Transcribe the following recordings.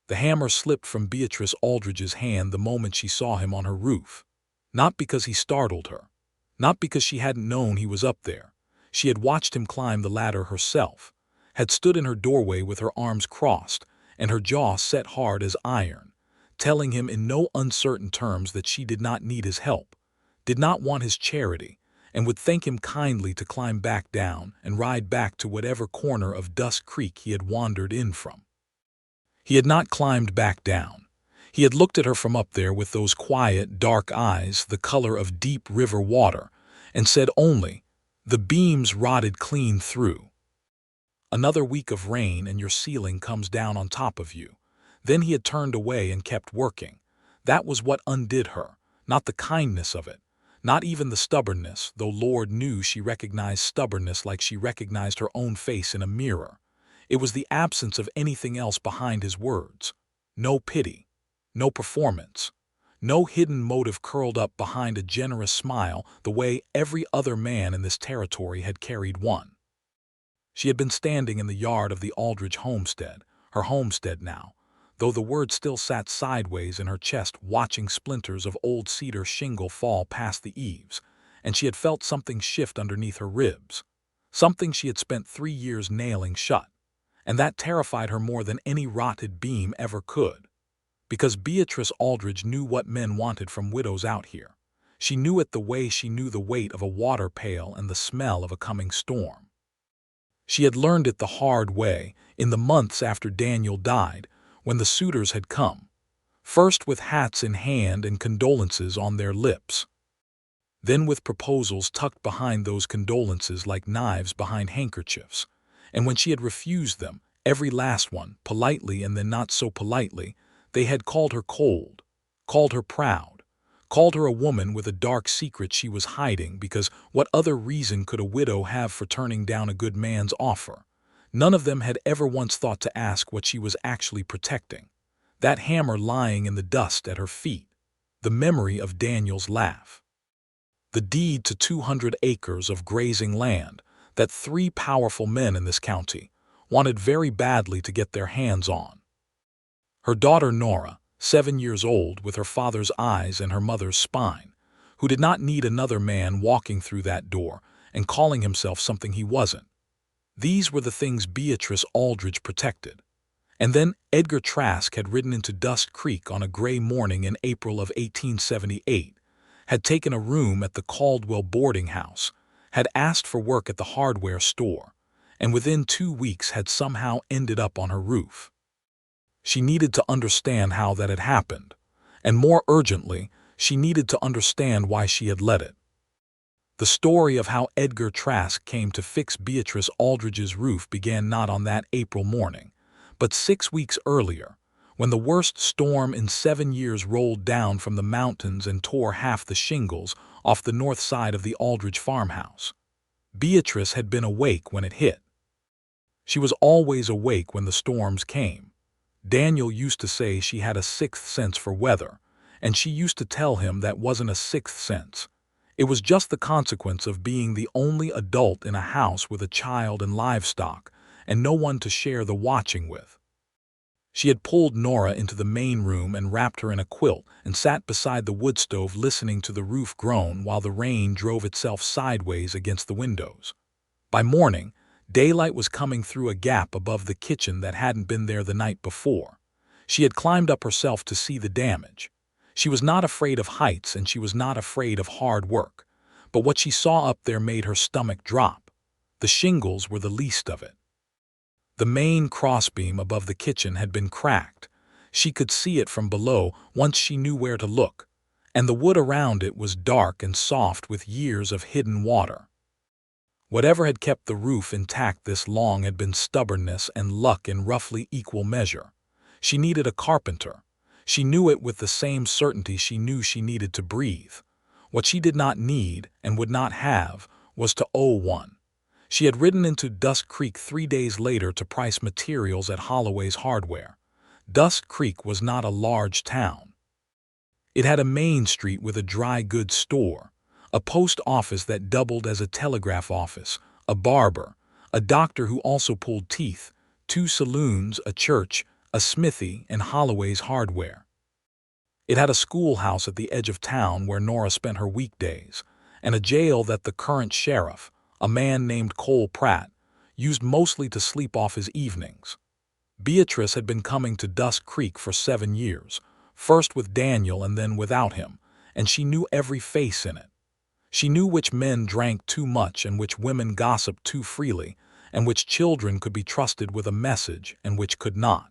The hammer slipped from Beatrice Aldridge's hand the moment she saw him on her roof. Not because he startled her. Not because she hadn't known he was up there. She had watched him climb the ladder herself, had stood in her doorway with her arms crossed and her jaw set hard as iron, telling him in no uncertain terms that she did not need his help, did not want his charity, and would thank him kindly to climb back down and ride back to whatever corner of Dust Creek he had wandered in from. He had not climbed back down. He had looked at her from up there with those quiet, dark eyes, the color of deep river water, and said only, "The beams rotted clean through. Another week of rain and your ceiling comes down on top of you." Then he had turned away and kept working. That was what undid her, not the kindness of it, not even the stubbornness, though Lord knew she recognized stubbornness like she recognized her own face in a mirror. It was the absence of anything else behind his words. No pity, no performance, no hidden motive curled up behind a generous smile the way every other man in this territory had carried one. She had been standing in the yard of the Aldridge homestead, her homestead now, though the word still sat sideways in her chest watching splinters of old cedar shingle fall past the eaves, and she had felt something shift underneath her ribs, something she had spent 3 years nailing shut, and that terrified her more than any rotted beam ever could. Because Beatrice Aldridge knew what men wanted from widows out here. She knew it the way she knew the weight of a water pail and the smell of a coming storm. She had learned it the hard way in the months after Daniel died, when the suitors had come, first with hats in hand and condolences on their lips, then with proposals tucked behind those condolences like knives behind handkerchiefs, and when she had refused them, every last one, politely and then not so politely, they had called her cold, called her proud, called her a woman with a dark secret she was hiding, because what other reason could a widow have for turning down a good man's offer? None of them had ever once thought to ask what she was actually protecting. That hammer lying in the dust at her feet, the memory of Daniel's laugh, the deed to 200 acres of grazing land that 3 powerful men in this county wanted very badly to get their hands on. Her daughter Nora, 7 years old, with her father's eyes and her mother's spine, who did not need another man walking through that door and calling himself something he wasn't. These were the things Beatrice Aldridge protected. And then Edgar Trask had ridden into Dust Creek on a gray morning in April of 1878, had taken a room at the Caldwell boarding house, had asked for work at the hardware store, and within 2 weeks had somehow ended up on her roof. She needed to understand how that had happened, and more urgently, she needed to understand why she had let it. The story of how Edgar Trask came to fix Beatrice Aldridge's roof began not on that April morning, but 6 weeks earlier, when the worst storm in 7 years rolled down from the mountains and tore half the shingles off the north side of the Aldridge farmhouse. Beatrice had been awake when it hit. She was always awake when the storms came. Daniel used to say she had a 6th sense for weather, and she used to tell him that wasn't a 6th sense. It was just the consequence of being the only adult in a house with a child and livestock, and no one to share the watching with. She had pulled Nora into the main room and wrapped her in a quilt and sat beside the wood stove listening to the roof groan while the rain drove itself sideways against the windows. By morning, daylight was coming through a gap above the kitchen that hadn't been there the night before. She had climbed up herself to see the damage. She was not afraid of heights and she was not afraid of hard work, but what she saw up there made her stomach drop. The shingles were the least of it. The main crossbeam above the kitchen had been cracked. She could see it from below once she knew where to look, and the wood around it was dark and soft with years of hidden water. Whatever had kept the roof intact this long had been stubbornness and luck in roughly equal measure. She needed a carpenter. She knew it with the same certainty she knew she needed to breathe. What she did not need and would not have was to owe one. She had ridden into Dust Creek 3 days later to price materials at Holloway's Hardware. Dust Creek was not a large town. It had a main street with a dry goods store, a post office that doubled as a telegraph office, a barber, a doctor who also pulled teeth, 2 saloons, a church, a smithy, and Holloway's hardware. It had a schoolhouse at the edge of town where Nora spent her weekdays, and a jail that the current sheriff, a man named Cole Pratt, used mostly to sleep off his evenings. Beatrice had been coming to Dusk Creek for 7 years, first with Daniel and then without him, and she knew every face in it. She knew which men drank too much and which women gossiped too freely, and which children could be trusted with a message and which could not.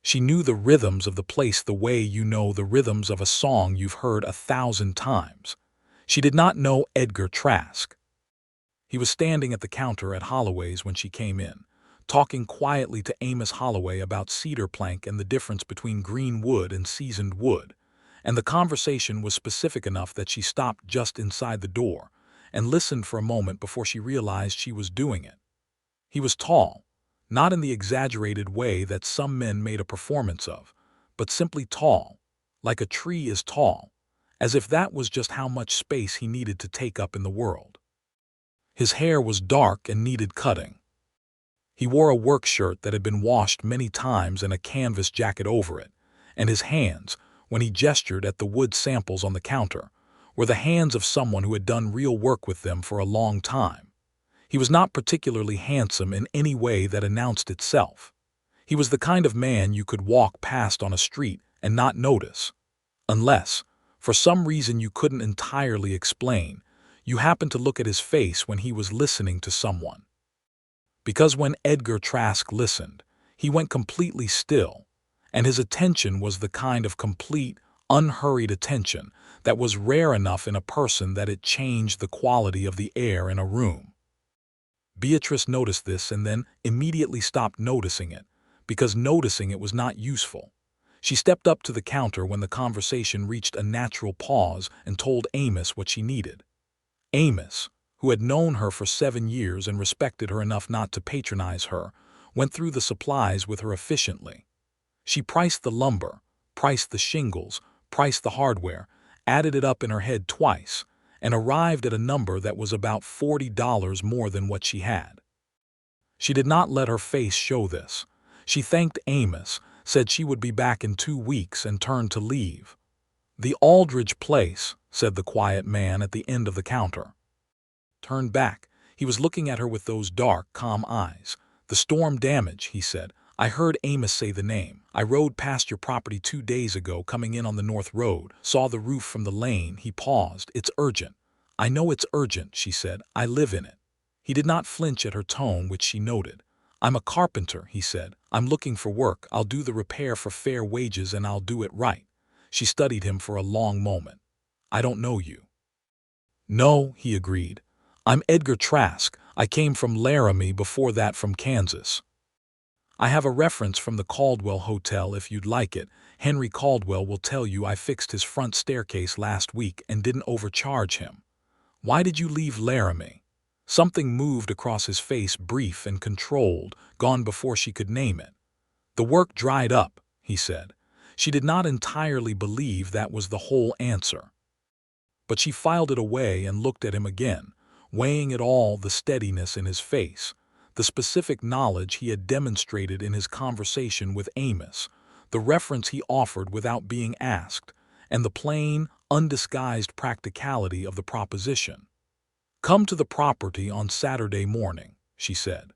She knew the rhythms of the place the way you know the rhythms of a song you've heard 1,000 times. She did not know Edgar Trask. He was standing at the counter at Holloway's when she came in, talking quietly to Amos Holloway about cedar plank and the difference between green wood and seasoned wood, and the conversation was specific enough that she stopped just inside the door and listened for a moment before she realized she was doing it. He was tall, not in the exaggerated way that some men made a performance of, but simply tall, like a tree is tall, as if that was just how much space he needed to take up in the world. His hair was dark and needed cutting. He wore a work shirt that had been washed many times and a canvas jacket over it, and his hands, when he gestured at the wood samples on the counter, were the hands of someone who had done real work with them for a long time. He was not particularly handsome in any way that announced itself. He was the kind of man you could walk past on a street and not notice, unless, for some reason you couldn't entirely explain, you happened to look at his face when he was listening to someone. Because when Edgar Trask listened, he went completely still, and his attention was the kind of complete, unhurried attention that was rare enough in a person that it changed the quality of the air in a room. Beatrice noticed this and then immediately stopped noticing it, because noticing it was not useful. She stepped up to the counter when the conversation reached a natural pause and told Amos what she needed. Amos, who had known her for 7 years and respected her enough not to patronize her, went through the supplies with her efficiently. She priced the lumber, priced the shingles, priced the hardware, added it up in her head twice, and arrived at a number that was about $40 more than what she had. She did not let her face show this. She thanked Amos, said she would be back in 2 weeks, and turned to leave. "The Aldridge place," said the quiet man at the end of the counter. Turned back. He was looking at her with those dark, calm eyes. "The storm damage," he said. "I heard Amos say the name. I rode past your property 2 days ago coming in on the north road, saw the roof from the lane." He paused. "It's urgent." "I know it's urgent," she said. "I live in it." He did not flinch at her tone, which she noted. "I'm a carpenter," he said. "I'm looking for work. I'll do the repair for fair wages and I'll do it right." She studied him for a long moment. "I don't know you." "No," he agreed. "I'm Edgar Trask. I came from Laramie, before that from Kansas. I have a reference from the Caldwell Hotel if you'd like it. Henry Caldwell will tell you I fixed his front staircase last week and didn't overcharge him." "Why did you leave Laramie?" Something moved across his face, brief and controlled, gone before she could name it. "The work dried up," he said. She did not entirely believe that was the whole answer. But she filed it away and looked at him again, weighing it all, the steadiness in his face, the specific knowledge he had demonstrated in his conversation with Amos, the reference he offered without being asked, and the plain, undisguised practicality of the proposition. "Come to the property on Saturday morning," she said.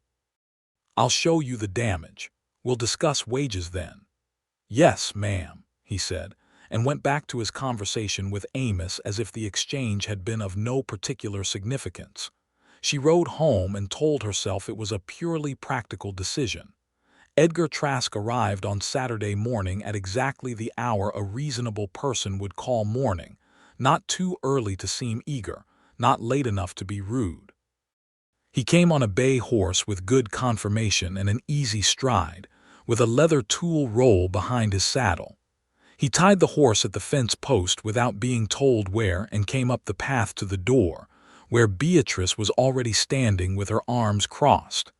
"I'll show you the damage. We'll discuss wages then." "Yes, ma'am," he said, and went back to his conversation with Amos as if the exchange had been of no particular significance. She rode home and told herself it was a purely practical decision. Edgar Trask arrived on Saturday morning at exactly the hour a reasonable person would call morning, not too early to seem eager, not late enough to be rude. He came on a bay horse with good conformation and an easy stride, with a leather tool roll behind his saddle. He tied the horse at the fence post without being told where and came up the path to the door, where Beatrice was already standing with her arms crossed.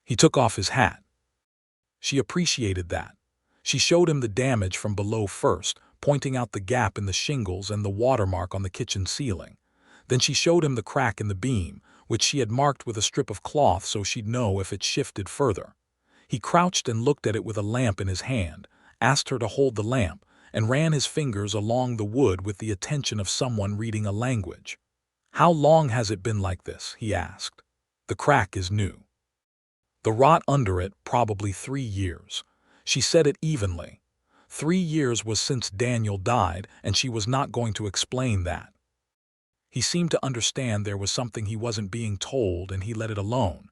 He took off his hat. She appreciated that. She showed him the damage from below first, pointing out the gap in the shingles and the watermark on the kitchen ceiling. Then she showed him the crack in the beam, which she had marked with a strip of cloth so she'd know if it shifted further. He crouched and looked at it with a lamp in his hand, asked her to hold the lamp, and ran his fingers along the wood with the attention of someone reading a language. "How long has it been like this?" he asked. "The crack is new. The rot under it, probably 3 years." She said it evenly. 3 years was since Daniel died, and she was not going to explain that. He seemed to understand there was something he wasn't being told, and he let it alone.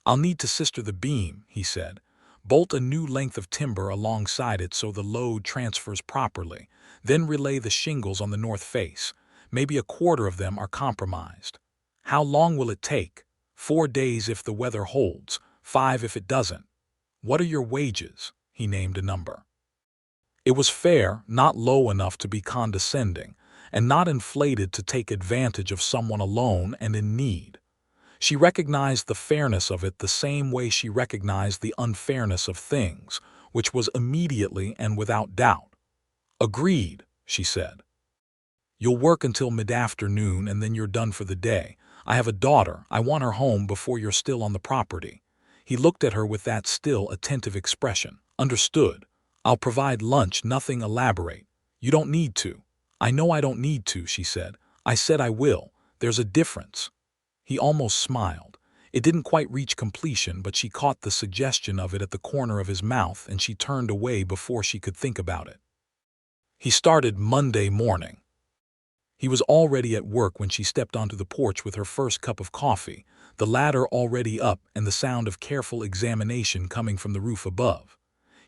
"I'll need to sister the beam," he said. "Bolt a new length of timber alongside it so the load transfers properly. Then relay the shingles on the north face. Maybe a quarter of them are compromised." "How long will it take?" "4 days if the weather holds, 5 if it doesn't." "What are your wages?" He named a number. It was fair, not low enough to be condescending, and not inflated to take advantage of someone alone and in need. She recognized the fairness of it the same way she recognized the unfairness of things, which was immediately and without doubt. "Agreed," she said. "You'll work until mid-afternoon and then you're done for the day. I have a daughter. I want her home before you're still on the property." He looked at her with that still attentive expression. "Understood. I'll provide lunch, nothing elaborate. You don't need to." "I know I don't need to," she said. "I said I will. There's a difference." He almost smiled. It didn't quite reach completion, but she caught the suggestion of it at the corner of his mouth, and she turned away before she could think about it. He started Monday morning. He was already at work when she stepped onto the porch with her first cup of coffee, the ladder already up and the sound of careful examination coming from the roof above.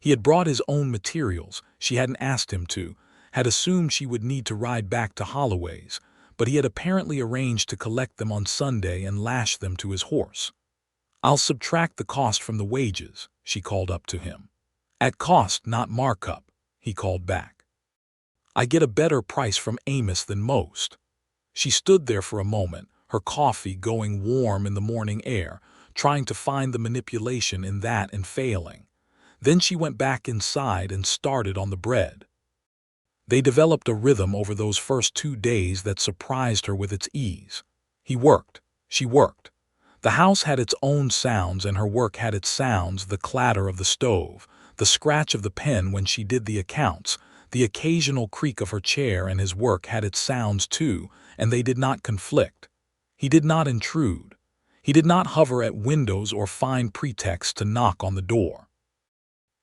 He had brought his own materials. She hadn't asked him to, had assumed she would need to ride back to Holloway's, but he had apparently arranged to collect them on Sunday and lash them to his horse. "I'll subtract the cost from the wages," she called up to him. "At cost, not markup," he called back. "I get a better price from Amos than most." She stood there for a moment, her coffee going warm in the morning air, trying to find the manipulation in that and failing. Then she went back inside and started on the bread. They developed a rhythm over those first 2 days that surprised her with its ease. He worked. She worked. The house had its own sounds and her work had its sounds, the clatter of the stove, the scratch of the pen when she did the accounts, the occasional creak of her chair, and his work had its sounds too, and they did not conflict. He did not intrude. He did not hover at windows or find pretexts to knock on the door.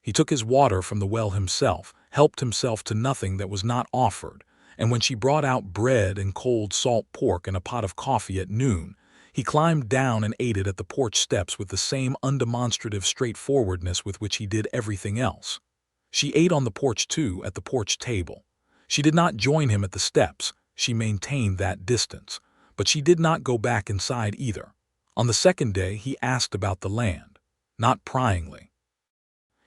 He took his water from the well himself, helped himself to nothing that was not offered, and when she brought out bread and cold salt pork and a pot of coffee at noon, he climbed down and ate it at the porch steps with the same undemonstrative straightforwardness with which he did everything else. She ate on the porch too, at the porch table. She did not join him at the steps. She maintained that distance. But she did not go back inside either. On the second day he asked about the land, not pryingly.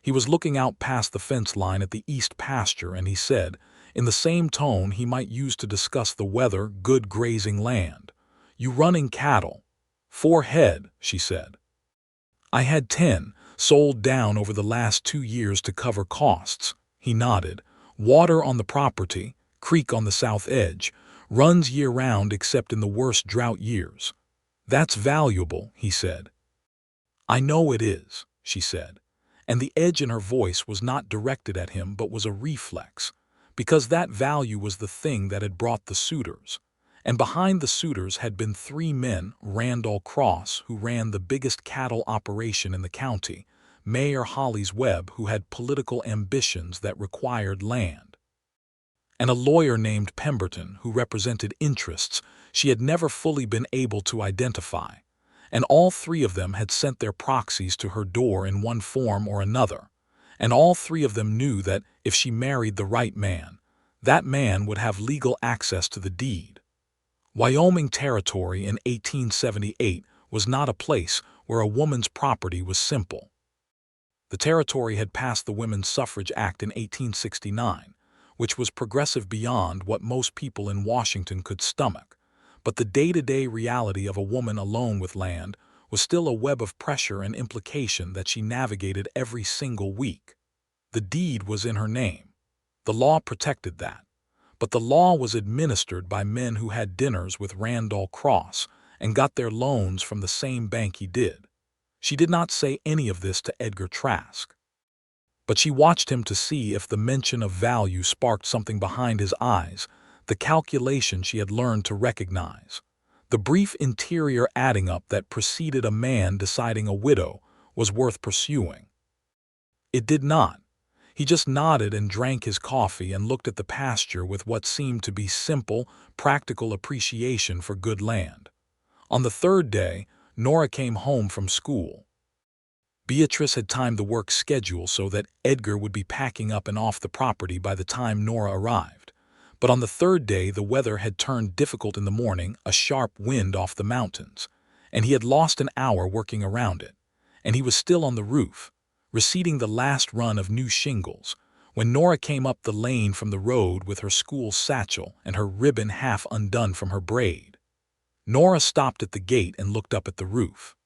He was looking out past the fence line at the east pasture, and he said, in the same tone he might use to discuss the weather, "Good grazing land. You running cattle?" "4 head," she said. "I had 10, sold down over the last 2 years to cover costs." He nodded. "Water on the property, creek on the south edge, runs year-round except in the worst drought years." "That's valuable," he said. "I know it is," she said. And the edge in her voice was not directed at him but was a reflex, because that value was the thing that had brought the Suitors. And behind the Suitors had been 3 men, Randall Cross, who ran the biggest cattle operation in the county, Mayor Hollis Webb, who had political ambitions that required land, and a lawyer named Pemberton, who represented interests she had never fully been able to identify. And all 3 of them had sent their proxies to her door in one form or another, and all 3 of them knew that if she married the right man, that man would have legal access to the deed. Wyoming Territory in 1878 was not a place where a woman's property was simple. The territory had passed the Women's Suffrage Act in 1869, which was progressive beyond what most people in Washington could stomach. But the day-to-day reality of a woman alone with land was still a web of pressure and implication that she navigated every single week. The deed was in her name. The law protected that. But the law was administered by men who had dinners with Randall Cross and got their loans from the same bank he did. She did not say any of this to Edgar Trask, but she watched him to see if the mention of value sparked something behind his eyes, the calculation she had learned to recognize, the brief interior adding up that preceded a man deciding a widow was worth pursuing. It did not. He just nodded and drank his coffee and looked at the pasture with what seemed to be simple, practical appreciation for good land. On the third day, Nora came home from school. Beatrice had timed the work schedule so that Edgar would be packing up and off the property by the time Nora arrived. But on the third day, the weather had turned difficult in the morning, a sharp wind off the mountains, and he had lost an hour working around it. And he was still on the roof, receiving the last run of new shingles, when Nora came up the lane from the road with her school satchel and her ribbon half undone from her braid. Nora stopped at the gate and looked up at the roof.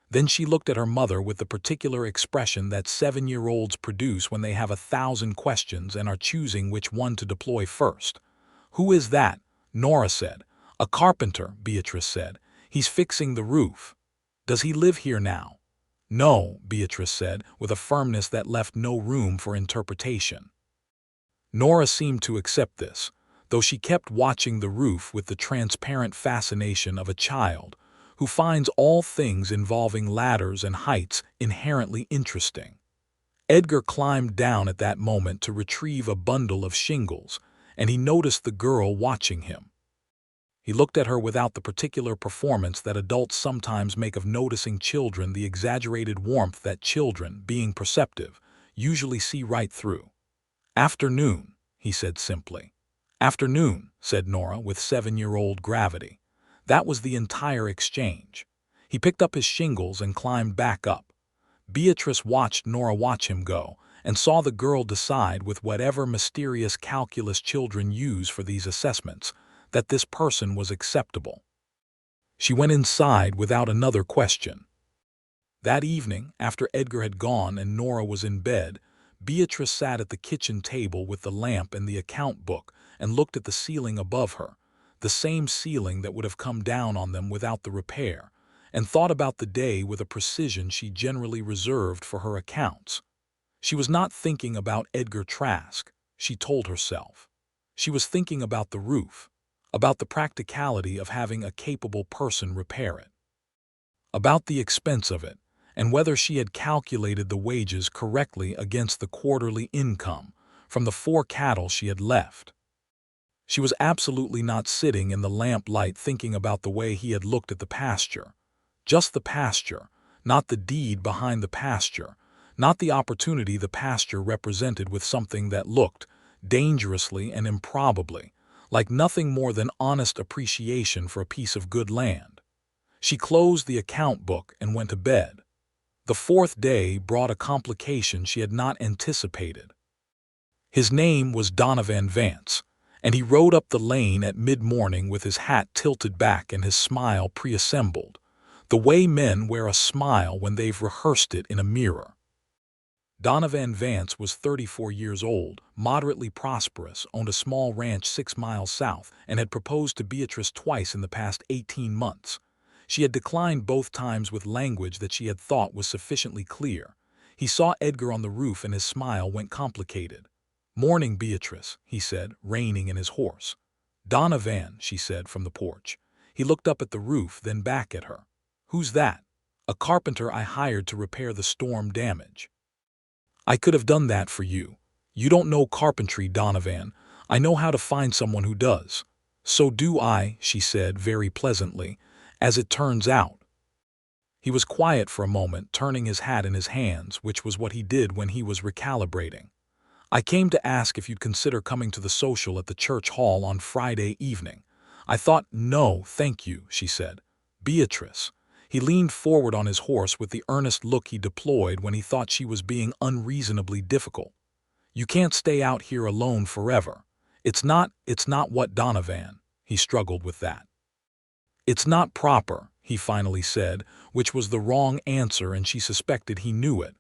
Then she looked at her mother with the particular expression that 7-year-olds produce when they have 1,000 questions and are choosing which one to deploy first. "Who is that?" Nora said. "A carpenter," Beatrice said. "He's fixing the roof." "Does he live here now?" "No," Beatrice said, with a firmness that left no room for interpretation. Nora seemed to accept this, though she kept watching the roof with the transparent fascination of a child who finds all things involving ladders and heights inherently interesting. Edgar climbed down at that moment to retrieve a bundle of shingles, and he noticed the girl watching him. He looked at her without the particular performance that adults sometimes make of noticing children, the exaggerated warmth that children, being perceptive, usually see right through. "Afternoon," he said simply. "Afternoon," said Nora with 7-year-old gravity. That was the entire exchange. He picked up his shingles and climbed back up. Beatrice watched Nora watch him go, and saw the girl decide with whatever mysterious calculus children use for these assessments, that this person was acceptable. She went inside without another question. That evening, after Edgar had gone and Nora was in bed, Beatrice sat at the kitchen table with the lamp and the account book and looked at the ceiling above her, the same ceiling that would have come down on them without the repair, and thought about the day with a precision she generally reserved for her accounts. She was not thinking about Edgar Trask, she told herself. She was thinking about the roof, about the practicality of having a capable person repair it, about the expense of it, and whether she had calculated the wages correctly against the quarterly income from the 4 cattle she had left. She was absolutely not sitting in the lamplight thinking about the way he had looked at the pasture. Just the pasture, not the deed behind the pasture, not the opportunity the pasture represented with something that looked, dangerously and improbably, like nothing more than honest appreciation for a piece of good land. She closed the account book and went to bed. The 4th day brought a complication she had not anticipated. His name was Donovan Vance, and he rode up the lane at mid-morning with his hat tilted back and his smile pre-assembled, the way men wear a smile when they've rehearsed it in a mirror. Donovan Vance was 34 years old, moderately prosperous, owned a small ranch 6 miles south, and had proposed to Beatrice twice in the past 18 months. She had declined both times with language that she had thought was sufficiently clear. He saw Edgar on the roof and his smile went complicated. "Morning, Beatrice," he said, reining in his horse. "Donovan," she said from the porch. He looked up at the roof, then back at her. "Who's that?" "A carpenter I hired to repair the storm damage." "I could have done that for you. You don't know carpentry, Donovan. I know how to find someone who does." "So do I," she said very pleasantly, "as it turns out." He was quiet for a moment, turning his hat in his hands, which was what he did when he was recalibrating. "I came to ask if you'd consider coming to the social at the church hall on Friday evening." "I thought—" "No, thank you," she said. "Beatrice." He leaned forward on his horse with the earnest look he deployed when he thought she was being unreasonably difficult. "You can't stay out here alone forever. It's not what, Donovan?" He struggled with that. "It's not proper," he finally said, which was the wrong answer, and she suspected he knew it.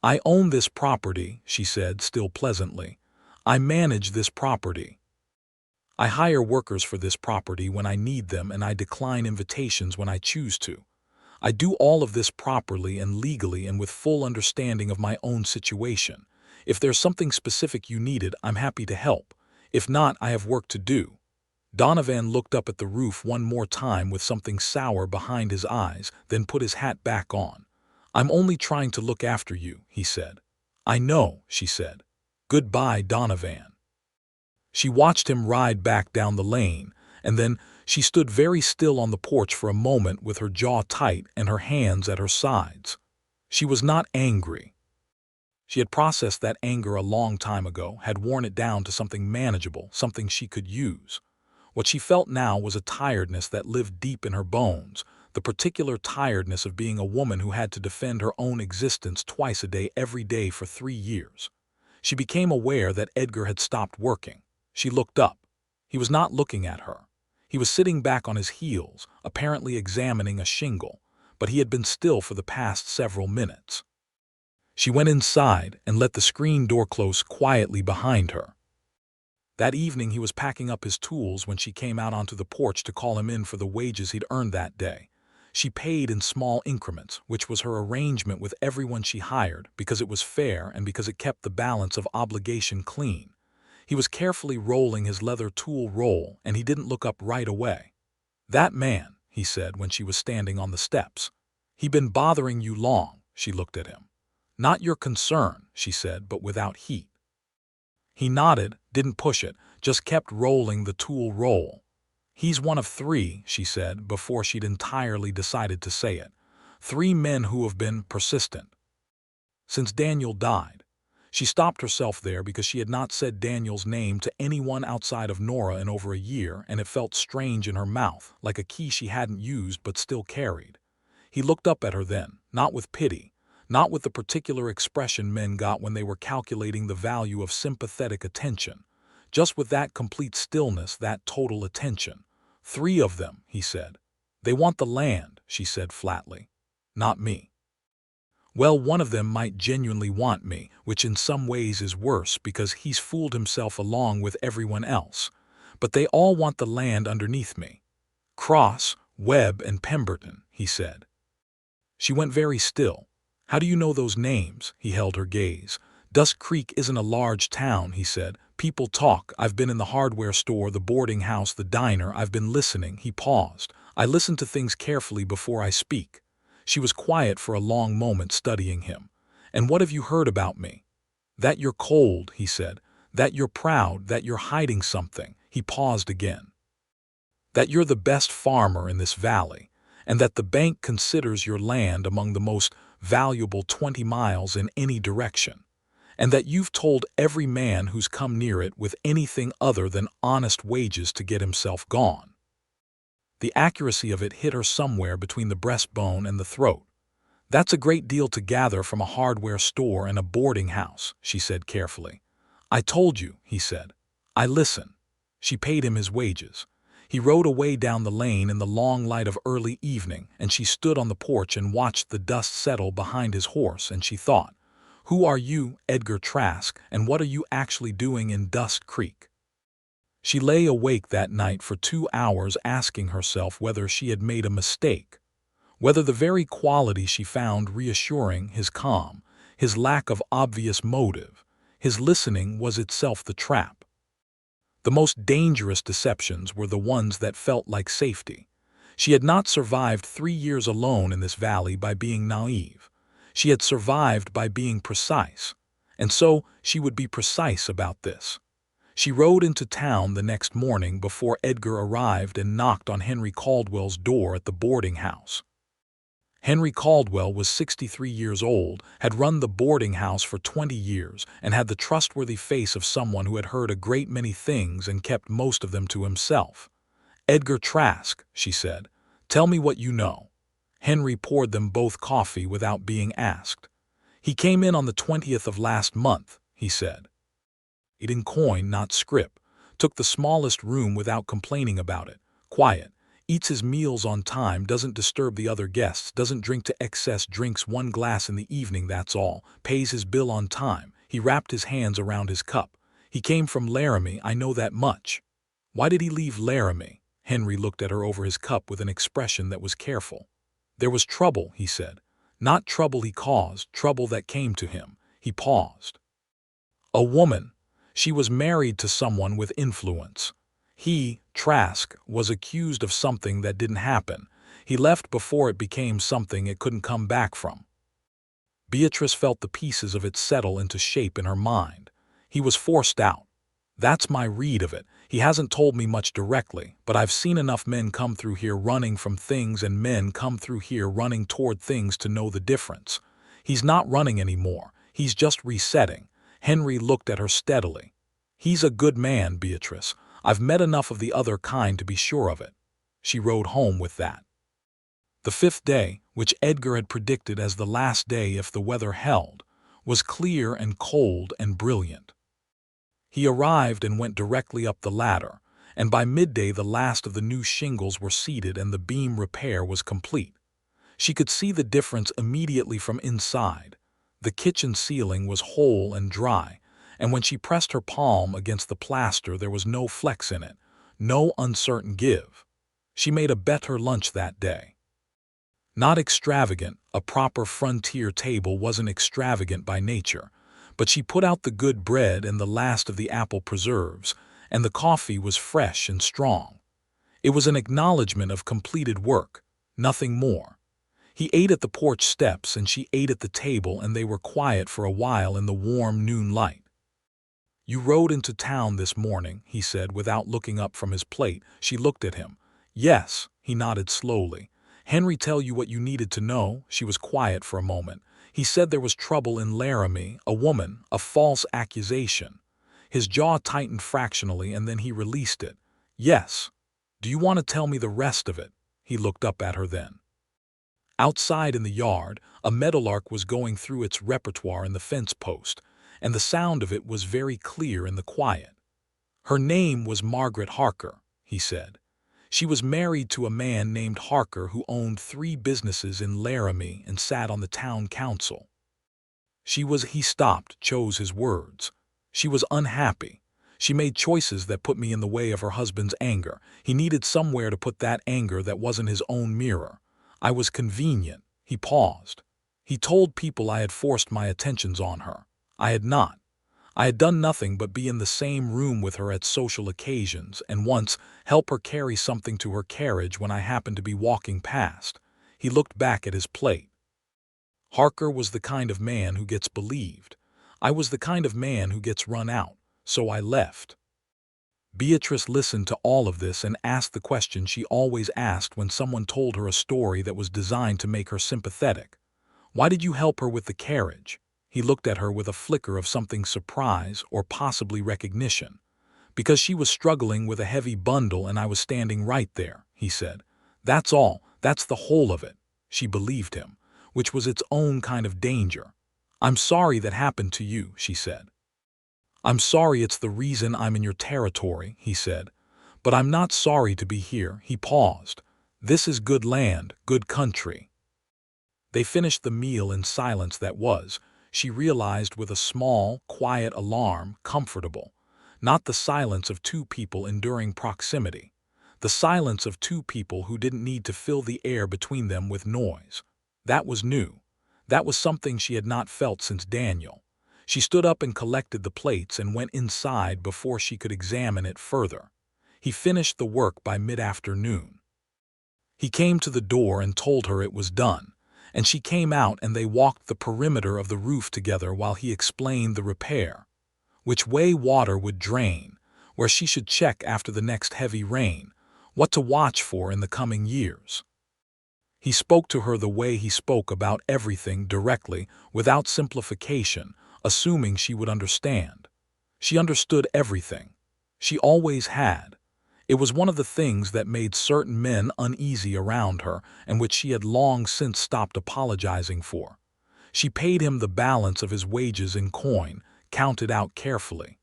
"I own this property," she said, still pleasantly. "I manage this property. I hire workers for this property when I need them, and I decline invitations when I choose to. I do all of this properly and legally and with full understanding of my own situation. If there's something specific you needed, I'm happy to help. If not, I have work to do." Donovan looked up at the roof one more time with something sour behind his eyes, then put his hat back on. "I'm only trying to look after you," he said. "I know," she said. "Goodbye, Donovan." She watched him ride back down the lane, and then she stood very still on the porch for a moment with her jaw tight and her hands at her sides. She was not angry. She had processed that anger a long time ago, had worn it down to something manageable, something she could use. What she felt now was a tiredness that lived deep in her bones, the particular tiredness of being a woman who had to defend her own existence twice a day every day for 3 years. She became aware that Edgar had stopped working. She looked up. He was not looking at her. He was sitting back on his heels, apparently examining a shingle, but he had been still for the past several minutes. She went inside and let the screen door close quietly behind her. That evening he was packing up his tools when she came out onto the porch to call him in for the wages he'd earned that day. She paid in small increments, which was her arrangement with everyone she hired, because it was fair and because it kept the balance of obligation clean. He was carefully rolling his leather tool roll, and he didn't look up right away. "That man," he said when she was standing on the steps. "He been bothering you long?" She looked at him. "Not your concern," she said, but without heat. He nodded, didn't push it, just kept rolling the tool roll. "He's one of 3, she said, before she'd entirely decided to say it. 3 men who have been persistent. Since Daniel died." She stopped herself there because she had not said Daniel's name to anyone outside of Nora in over a year, and it felt strange in her mouth, like a key she hadn't used but still carried. He looked up at her then, not with pity, not with the particular expression men got when they were calculating the value of sympathetic attention, just with that complete stillness, that total attention. 3 of them, he said. "They want the land," she said flatly. "Not me." "Well, one of them might genuinely want me, which in some ways is worse because he's fooled himself along with everyone else. But they all want the land underneath me. Cross, Webb, and Pemberton," he said. She went very still. "How do you know those names?" He held her gaze. "Dusk Creek isn't a large town," he said. "People talk. I've been in the hardware store, the boarding house, the diner. I've been listening." He paused. "I listen to things carefully before I speak." She was quiet for a long moment, studying him. "And what have you heard about me?" "That you're cold," he said. "That you're proud, that you're hiding something." He paused again. "That you're the best farmer in this valley, and that the bank considers your land among the most valuable 20 miles in any direction, and that you've told every man who's come near it with anything other than honest wages to get himself gone." The accuracy of it hit her somewhere between the breastbone and the throat. "That's a great deal to gather from a hardware store and a boarding house," she said carefully. "I told you," he said. "I listen." She paid him his wages. He rode away down the lane in the long light of early evening, and she stood on the porch and watched the dust settle behind his horse, and she thought, "Who are you, Edgar Trask, and what are you actually doing in Dust Creek?" She lay awake that night for 2 hours asking herself whether she had made a mistake, whether the very quality she found reassuring, his calm, his lack of obvious motive, his listening, was itself the trap. The most dangerous deceptions were the ones that felt like safety. She had not survived 3 years alone in this valley by being naive. She had survived by being precise, and so she would be precise about this. She rode into town the next morning before Edgar arrived and knocked on Henry Caldwell's door at the boarding house. Henry Caldwell was 63 years old, had run the boarding house for 20 years, and had the trustworthy face of someone who had heard a great many things and kept most of them to himself. "Edgar Trask," she said, "tell me what you know." Henry poured them both coffee without being asked. "He came in on the 20th of last month," he said. "It in coin, not scrip. Took the smallest room without complaining about it. Quiet. Eats his meals on time, doesn't disturb the other guests, doesn't drink to excess, drinks 1 glass in the evening, that's all. Pays his bill on time." He wrapped his hands around his cup. "He came from Laramie, I know that much." "Why did he leave Laramie?" Henry looked at her over his cup with an expression that was careful. There was trouble, he said. Not trouble he caused, trouble that came to him. He paused. A woman. She was married to someone with influence. He, Trask, was accused of something that didn't happen. He left before it became something it couldn't come back from. Beatrice felt the pieces of it settle into shape in her mind. He was forced out. That's my read of it. He hasn't told me much directly, but I've seen enough men come through here running from things and men come through here running toward things to know the difference. He's not running anymore. He's just resetting. Henry looked at her steadily. He's a good man, Beatrice. I've met enough of the other kind to be sure of it. She rode home with that. The fifth day, which Edgar had predicted as the last day if the weather held, was clear and cold and brilliant. He arrived and went directly up the ladder, and by midday the last of the new shingles were seated and the beam repair was complete. She could see the difference immediately from inside. The kitchen ceiling was whole and dry, and when she pressed her palm against the plaster there was no flex in it, no uncertain give. She made a better lunch that day. Not extravagant, a proper frontier table wasn't extravagant by nature, but she put out the good bread and the last of the apple preserves, and the coffee was fresh and strong. It was an acknowledgment of completed work, nothing more. He ate at the porch steps and she ate at the table, and they were quiet for a while in the warm noon light. "You rode into town this morning," he said without looking up from his plate. She looked at him. "Yes," he nodded slowly. "Henry tell you what you needed to know?" She was quiet for a moment. "He said there was trouble in Laramie, a woman, a false accusation." His jaw tightened fractionally and then he released it. "Yes. Do you want to tell me the rest of it?" He looked up at her then. Outside in the yard, a meadowlark was going through its repertoire in the fence post, and the sound of it was very clear in the quiet. "Her name was Margaret Harker," he said. "She was married to a man named Harker who owned 3 businesses in Laramie and sat on the town council. He stopped, chose his words. She was unhappy. She made choices that put me in the way of her husband's anger. He needed somewhere to put that anger that wasn't his own mirror. I was convenient." He paused. "He told people I had forced my attentions on her. I had not. I had done nothing but be in the same room with her at social occasions, and once help her carry something to her carriage when I happened to be walking past." He looked back at his plate. "Harker was the kind of man who gets believed. I was the kind of man who gets run out, so I left." Beatrice listened to all of this and asked the question she always asked when someone told her a story that was designed to make her sympathetic. "Why did you help her with the carriage?" He looked at her with a flicker of something surprise or possibly recognition. "Because she was struggling with a heavy bundle and I was standing right there," he said. "That's all. That's the whole of it." She believed him, which was its own kind of danger. "I'm sorry that happened to you," she said. "I'm sorry it's the reason I'm in your territory," he said. "But I'm not sorry to be here." He paused. "This is good land, good country." They finished the meal in silence that was, she realized with a small, quiet alarm, comfortable. Not the silence of 2 people enduring proximity. The silence of 2 people who didn't need to fill the air between them with noise. That was new. That was something she had not felt since Daniel. She stood up and collected the plates and went inside before she could examine it further. He finished the work by mid-afternoon. He came to the door and told her it was done, and she came out and they walked the perimeter of the roof together while he explained the repair. Which way water would drain, where she should check after the next heavy rain, what to watch for in the coming years. He spoke to her the way he spoke about everything directly, without simplification, assuming she would understand. She understood everything. She always had. It was one of the things that made certain men uneasy around her and which she had long since stopped apologizing for. She paid him the balance of his wages in coin, counted out carefully.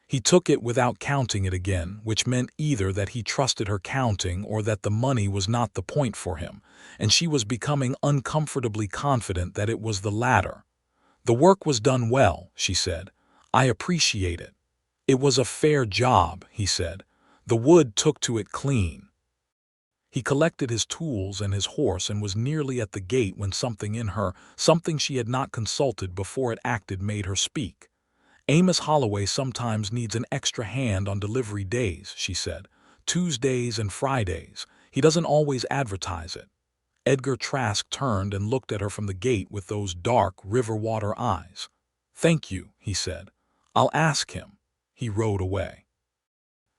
He took it without counting it again, which meant either that he trusted her counting or that the money was not the point for him, and she was becoming uncomfortably confident that it was the latter. "The work was done well," she said. "I appreciate it." "It was a fair job," he said. "The wood took to it clean." He collected his tools and his horse and was nearly at the gate when something in her, something she had not consulted before it acted, made her speak. "Amos Holloway sometimes needs an extra hand on delivery days," she said. "Tuesdays and Fridays. He doesn't always advertise it." Edgar Trask turned and looked at her from the gate with those dark, river-water eyes. "Thank you," he said. "I'll ask him." He rode away.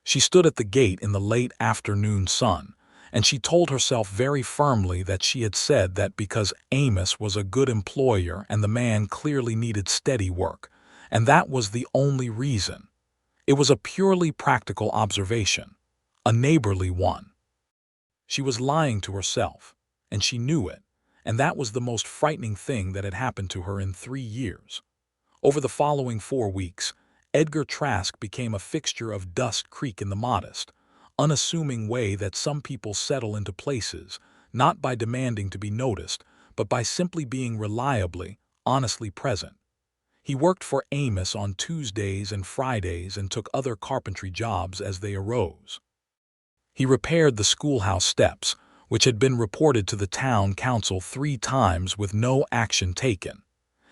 She stood at the gate in the late afternoon sun, and she told herself very firmly that she had said that because Amos was a good employer and the man clearly needed steady work, and that was the only reason. It was a purely practical observation, a neighborly one. She was lying to herself, and she knew it, and that was the most frightening thing that had happened to her in 3 years. Over the following 4 weeks, Edgar Trask became a fixture of Dust Creek in the modest, unassuming way that some people settle into places, not by demanding to be noticed, but by simply being reliably, honestly present. He worked for Amos on Tuesdays and Fridays and took other carpentry jobs as they arose. He repaired the schoolhouse steps, which had been reported to the town council 3 times with no action taken.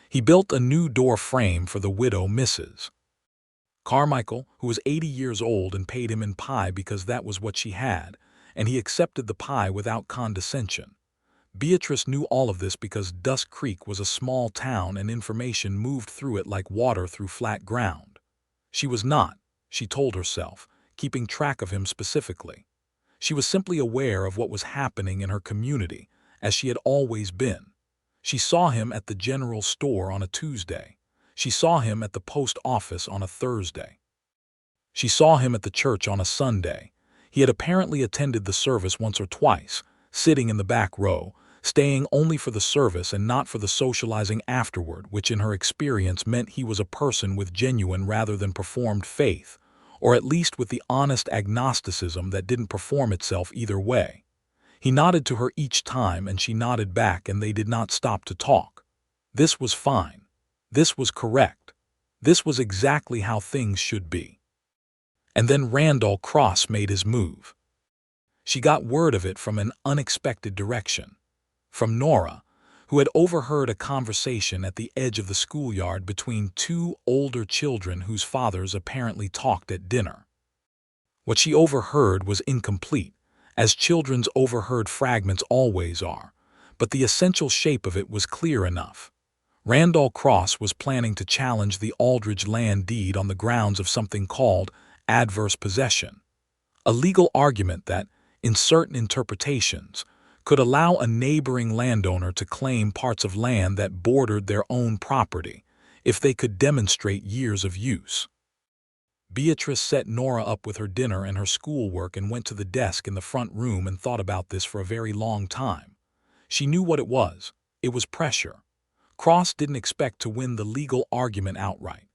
He built a new door frame for the widow Mrs. Carmichael, who was 80 years old, and paid him in pie because that was what she had, and he accepted the pie without condescension. Beatrice knew all of this because Dust Creek was a small town and information moved through it like water through flat ground. She was not, she told herself, keeping track of him specifically. She was simply aware of what was happening in her community, as she had always been. She saw him at the general store on a Tuesday. She saw him at the post office on a Thursday. She saw him at the church on a Sunday. He had apparently attended the service once or twice, sitting in the back row, staying only for the service and not for the socializing afterward, which in her experience meant he was a person with genuine rather than performed faith, or at least with the honest agnosticism that didn't perform itself either way. He nodded to her each time and she nodded back, and they did not stop to talk. This was fine. This was correct. This was exactly how things should be. And then Randall Cross made his move. She got word of it from an unexpected direction. From Nora, who had overheard a conversation at the edge of the schoolyard between 2 older children whose fathers apparently talked at dinner. What she overheard was incomplete, as children's overheard fragments always are, but the essential shape of it was clear enough. Randall Cross was planning to challenge the Aldridge land deed on the grounds of something called adverse possession, a legal argument that, in certain interpretations, could allow a neighboring landowner to claim parts of land that bordered their own property if they could demonstrate years of use. Beatrice set Nora up with her dinner and her schoolwork and went to the desk in the front room and thought about this for a very long time. She knew what it was. It was pressure. Cross didn't expect to win the legal argument outright.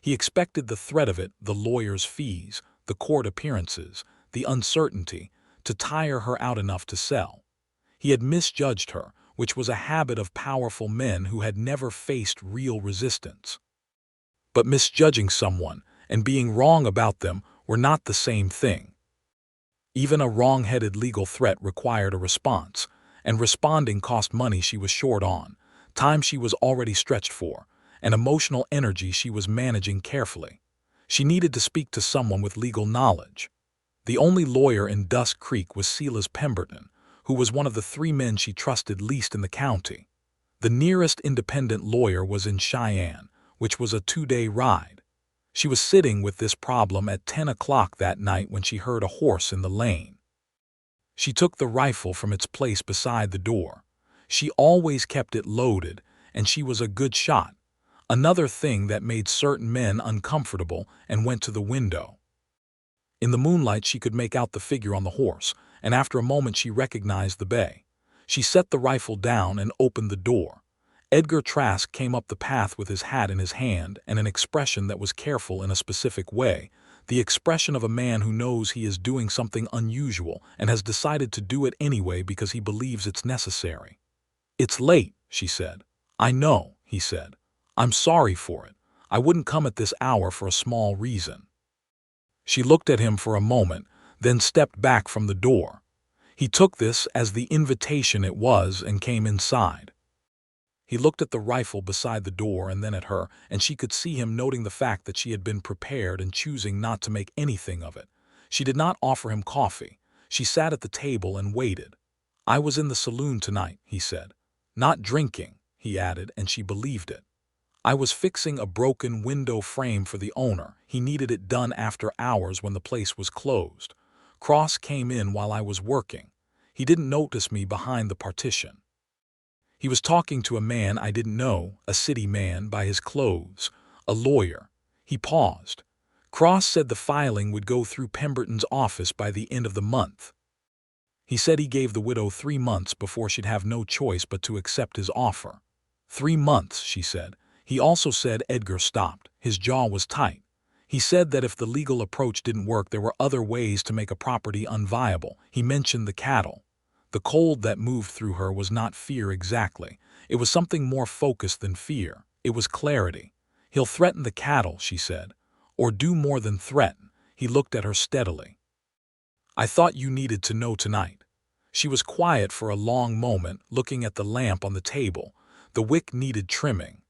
He expected the threat of it, the lawyer's fees, the court appearances, the uncertainty, to tire her out enough to sell. He had misjudged her, which was a habit of powerful men who had never faced real resistance. But misjudging someone and being wrong about them were not the same thing. Even a wrong-headed legal threat required a response, and responding cost money she was short on, time she was already stretched for, and emotional energy she was managing carefully. She needed to speak to someone with legal knowledge. The only lawyer in Dust Creek was Silas Pemberton, who was one of the 3 men she trusted least in the county. The nearest independent lawyer was in Cheyenne, which was a 2-day ride. She was sitting with this problem at 10 o'clock that night when she heard a horse in the lane. She took the rifle from its place beside the door. She always kept it loaded, and she was a good shot, another thing that made certain men uncomfortable, and went to the window. In the moonlight she could make out the figure on the horse, and after a moment she recognized the bay. She set the rifle down and opened the door. Edgar Trask came up the path with his hat in his hand and an expression that was careful in a specific way, the expression of a man who knows he is doing something unusual and has decided to do it anyway because he believes it's necessary. "It's late," she said. "I know," he said. "I'm sorry for it. I wouldn't come at this hour for a small reason." She looked at him for a moment, then stepped back from the door. He took this as the invitation it was and came inside. He looked at the rifle beside the door and then at her, and she could see him noting the fact that she had been prepared and choosing not to make anything of it. She did not offer him coffee. She sat at the table and waited. "I was in the saloon tonight," he said. "Not drinking," he added, and she believed it. "I was fixing a broken window frame for the owner. He needed it done after hours when the place was closed. Cross came in while I was working. He didn't notice me behind the partition. He was talking to a man I didn't know, a city man, by his clothes, a lawyer." He paused. "Cross said the filing would go through Pemberton's office by the end of the month. He said he gave the widow 3 months before she'd have no choice but to accept his offer." 3 months, she said. "He also said—" Edgar stopped. His jaw was tight. "He said that if the legal approach didn't work, there were other ways to make a property unviable." He mentioned the cattle. The cold that moved through her was not fear exactly. It was something more focused than fear. It was clarity. "He'll threaten the cattle," she said. "Or do more than threaten." He looked at her steadily. "I thought you needed to know tonight." She was quiet for a long moment, looking at the lamp on the table. The wick needed trimming.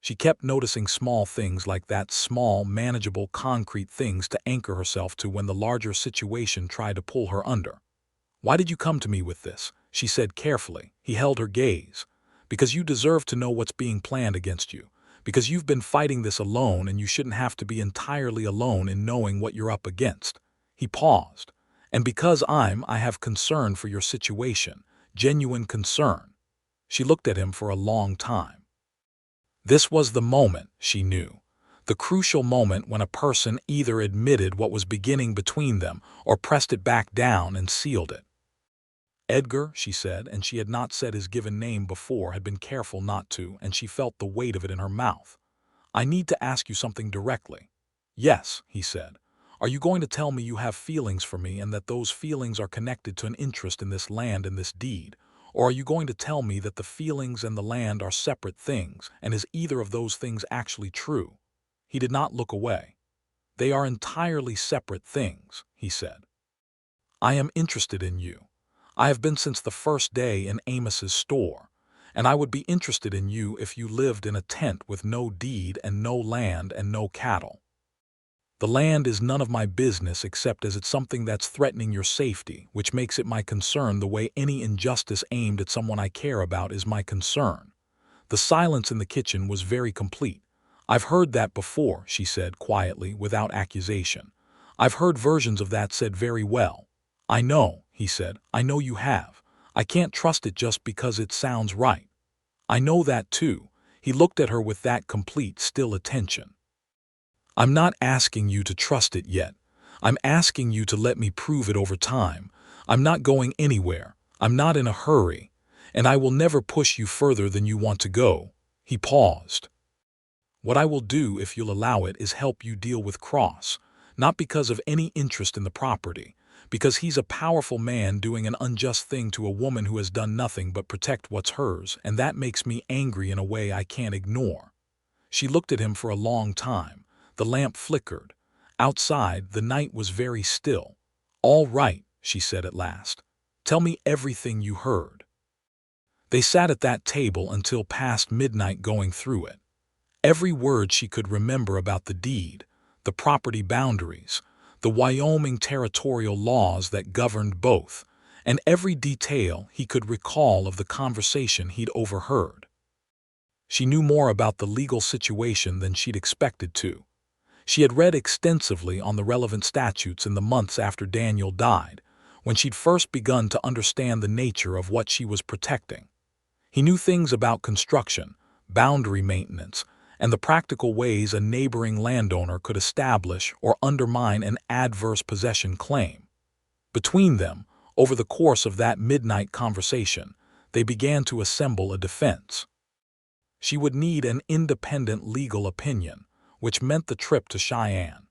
She kept noticing small things like that, small, manageable, concrete things to anchor herself to when the larger situation tried to pull her under. "Why did you come to me with this?" she said carefully. He held her gaze. "Because you deserve to know what's being planned against you. Because you've been fighting this alone and you shouldn't have to be entirely alone in knowing what you're up against." He paused. "And because I have concern for your situation, genuine concern." She looked at him for a long time. This was the moment, she knew. The crucial moment when a person either admitted what was beginning between them or pressed it back down and sealed it. "Edgar," she said, and she had not said his given name before, had been careful not to, and she felt the weight of it in her mouth. "I need to ask you something directly." "Yes," he said. "Are you going to tell me you have feelings for me and that those feelings are connected to an interest in this land and this deed? Or are you going to tell me that the feelings and the land are separate things, and is either of those things actually true?" He did not look away. "They are entirely separate things," he said. "I am interested in you. I have been since the first day in Amos's store, and I would be interested in you if you lived in a tent with no deed and no land and no cattle. The land is none of my business except as it's something that's threatening your safety, which makes it my concern the way any injustice aimed at someone I care about is my concern." The silence in the kitchen was very complete. "I've heard that before," she said quietly, without accusation. "I've heard versions of that said very well." "I know," he said. "I know you have. I can't trust it just because it sounds right." "I know that too." He looked at her with that complete, still attention. "I'm not asking you to trust it yet. I'm asking you to let me prove it over time. I'm not going anywhere. I'm not in a hurry. And I will never push you further than you want to go." He paused. "What I will do, if you'll allow it, is help you deal with Cross, not because of any interest in the property, because he's a powerful man doing an unjust thing to a woman who has done nothing but protect what's hers, and that makes me angry in a way I can't ignore." She looked at him for a long time. The lamp flickered. Outside, the night was very still. "All right," she said at last. "Tell me everything you heard." They sat at that table until past midnight going through it. Every word she could remember about the deed, the property boundaries, the Wyoming territorial laws that governed both, and every detail he could recall of the conversation he'd overheard. She knew more about the legal situation than she'd expected to. She had read extensively on the relevant statutes in the months after Daniel died, when she'd first begun to understand the nature of what she was protecting. He knew things about construction, boundary maintenance, and the practical ways a neighboring landowner could establish or undermine an adverse possession claim. Between them, over the course of that midnight conversation, they began to assemble a defense. She would need an independent legal opinion, which meant the trip to Cheyenne.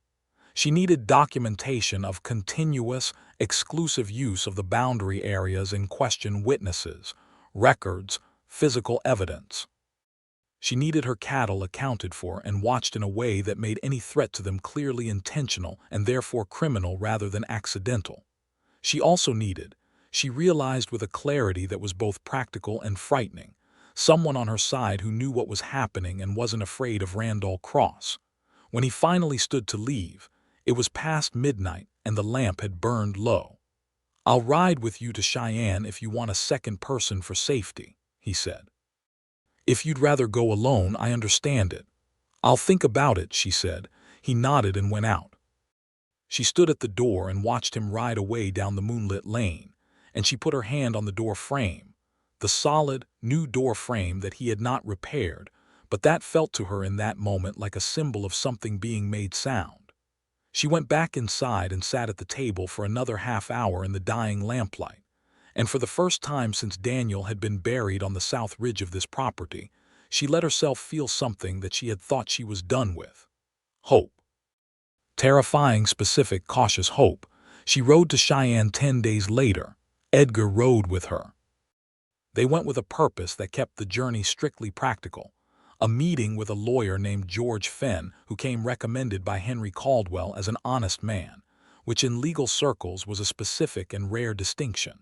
She needed documentation of continuous, exclusive use of the boundary areas in question, witnesses, records, physical evidence. She needed her cattle accounted for and watched in a way that made any threat to them clearly intentional and therefore criminal rather than accidental. She also needed, She realized with a clarity that was both practical and frightening. Someone on her side who knew what was happening and wasn't afraid of Randall Cross. When he finally stood to leave, it was past midnight and the lamp had burned low. "I'll ride with you to Cheyenne if you want a second person for safety," he said. "If you'd rather go alone, I understand it." "I'll think about it," she said. He nodded and went out. She stood at the door and watched him ride away down the moonlit lane, and she put her hand on the door frame, the solid, new door frame that he had not repaired, but that felt to her in that moment like a symbol of something being made sound. She went back inside and sat at the table for another half-hour in the dying lamplight, and for the first time since Daniel had been buried on the south ridge of this property, she let herself feel something that she had thought she was done with: hope. Terrifying, specific, cautious hope. She rode to Cheyenne 10 days later. Edgar rode with her. They went with a purpose that kept the journey strictly practical. A meeting with a lawyer named George Fenn, who came recommended by Henry Caldwell as an honest man, which in legal circles was a specific and rare distinction.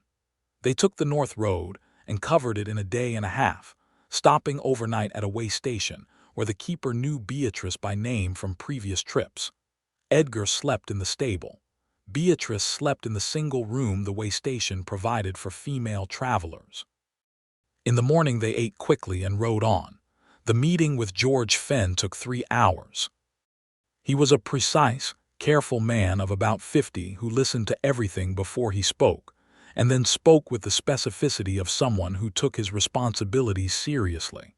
They took the North Road and covered it in a day and a half, stopping overnight at a way station where the keeper knew Beatrice by name from previous trips. Edgar slept in the stable. Beatrice slept in the single room the way station provided for female travelers. In the morning they ate quickly and rode on. The meeting with George Fenn took 3 hours. He was a precise, careful man of about 50 who listened to everything before he spoke, and then spoke with the specificity of someone who took his responsibilities seriously.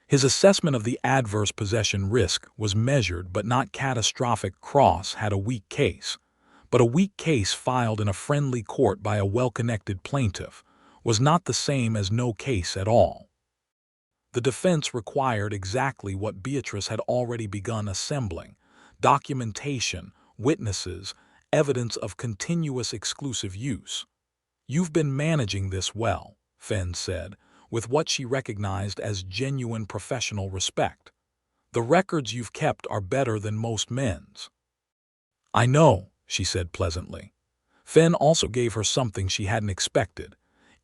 His assessment of the adverse possession risk was measured but not catastrophic. Cross had a weak case, but a weak case filed in a friendly court by a well-connected plaintiff was not the same as no case at all. The defense required exactly what Beatrice had already begun assembling: documentation, witnesses, evidence of continuous exclusive use. "You've been managing this well," Fenn said, with what she recognized as genuine professional respect. "The records you've kept are better than most men's." "I know," she said pleasantly. Fenn also gave her something she hadn't expected: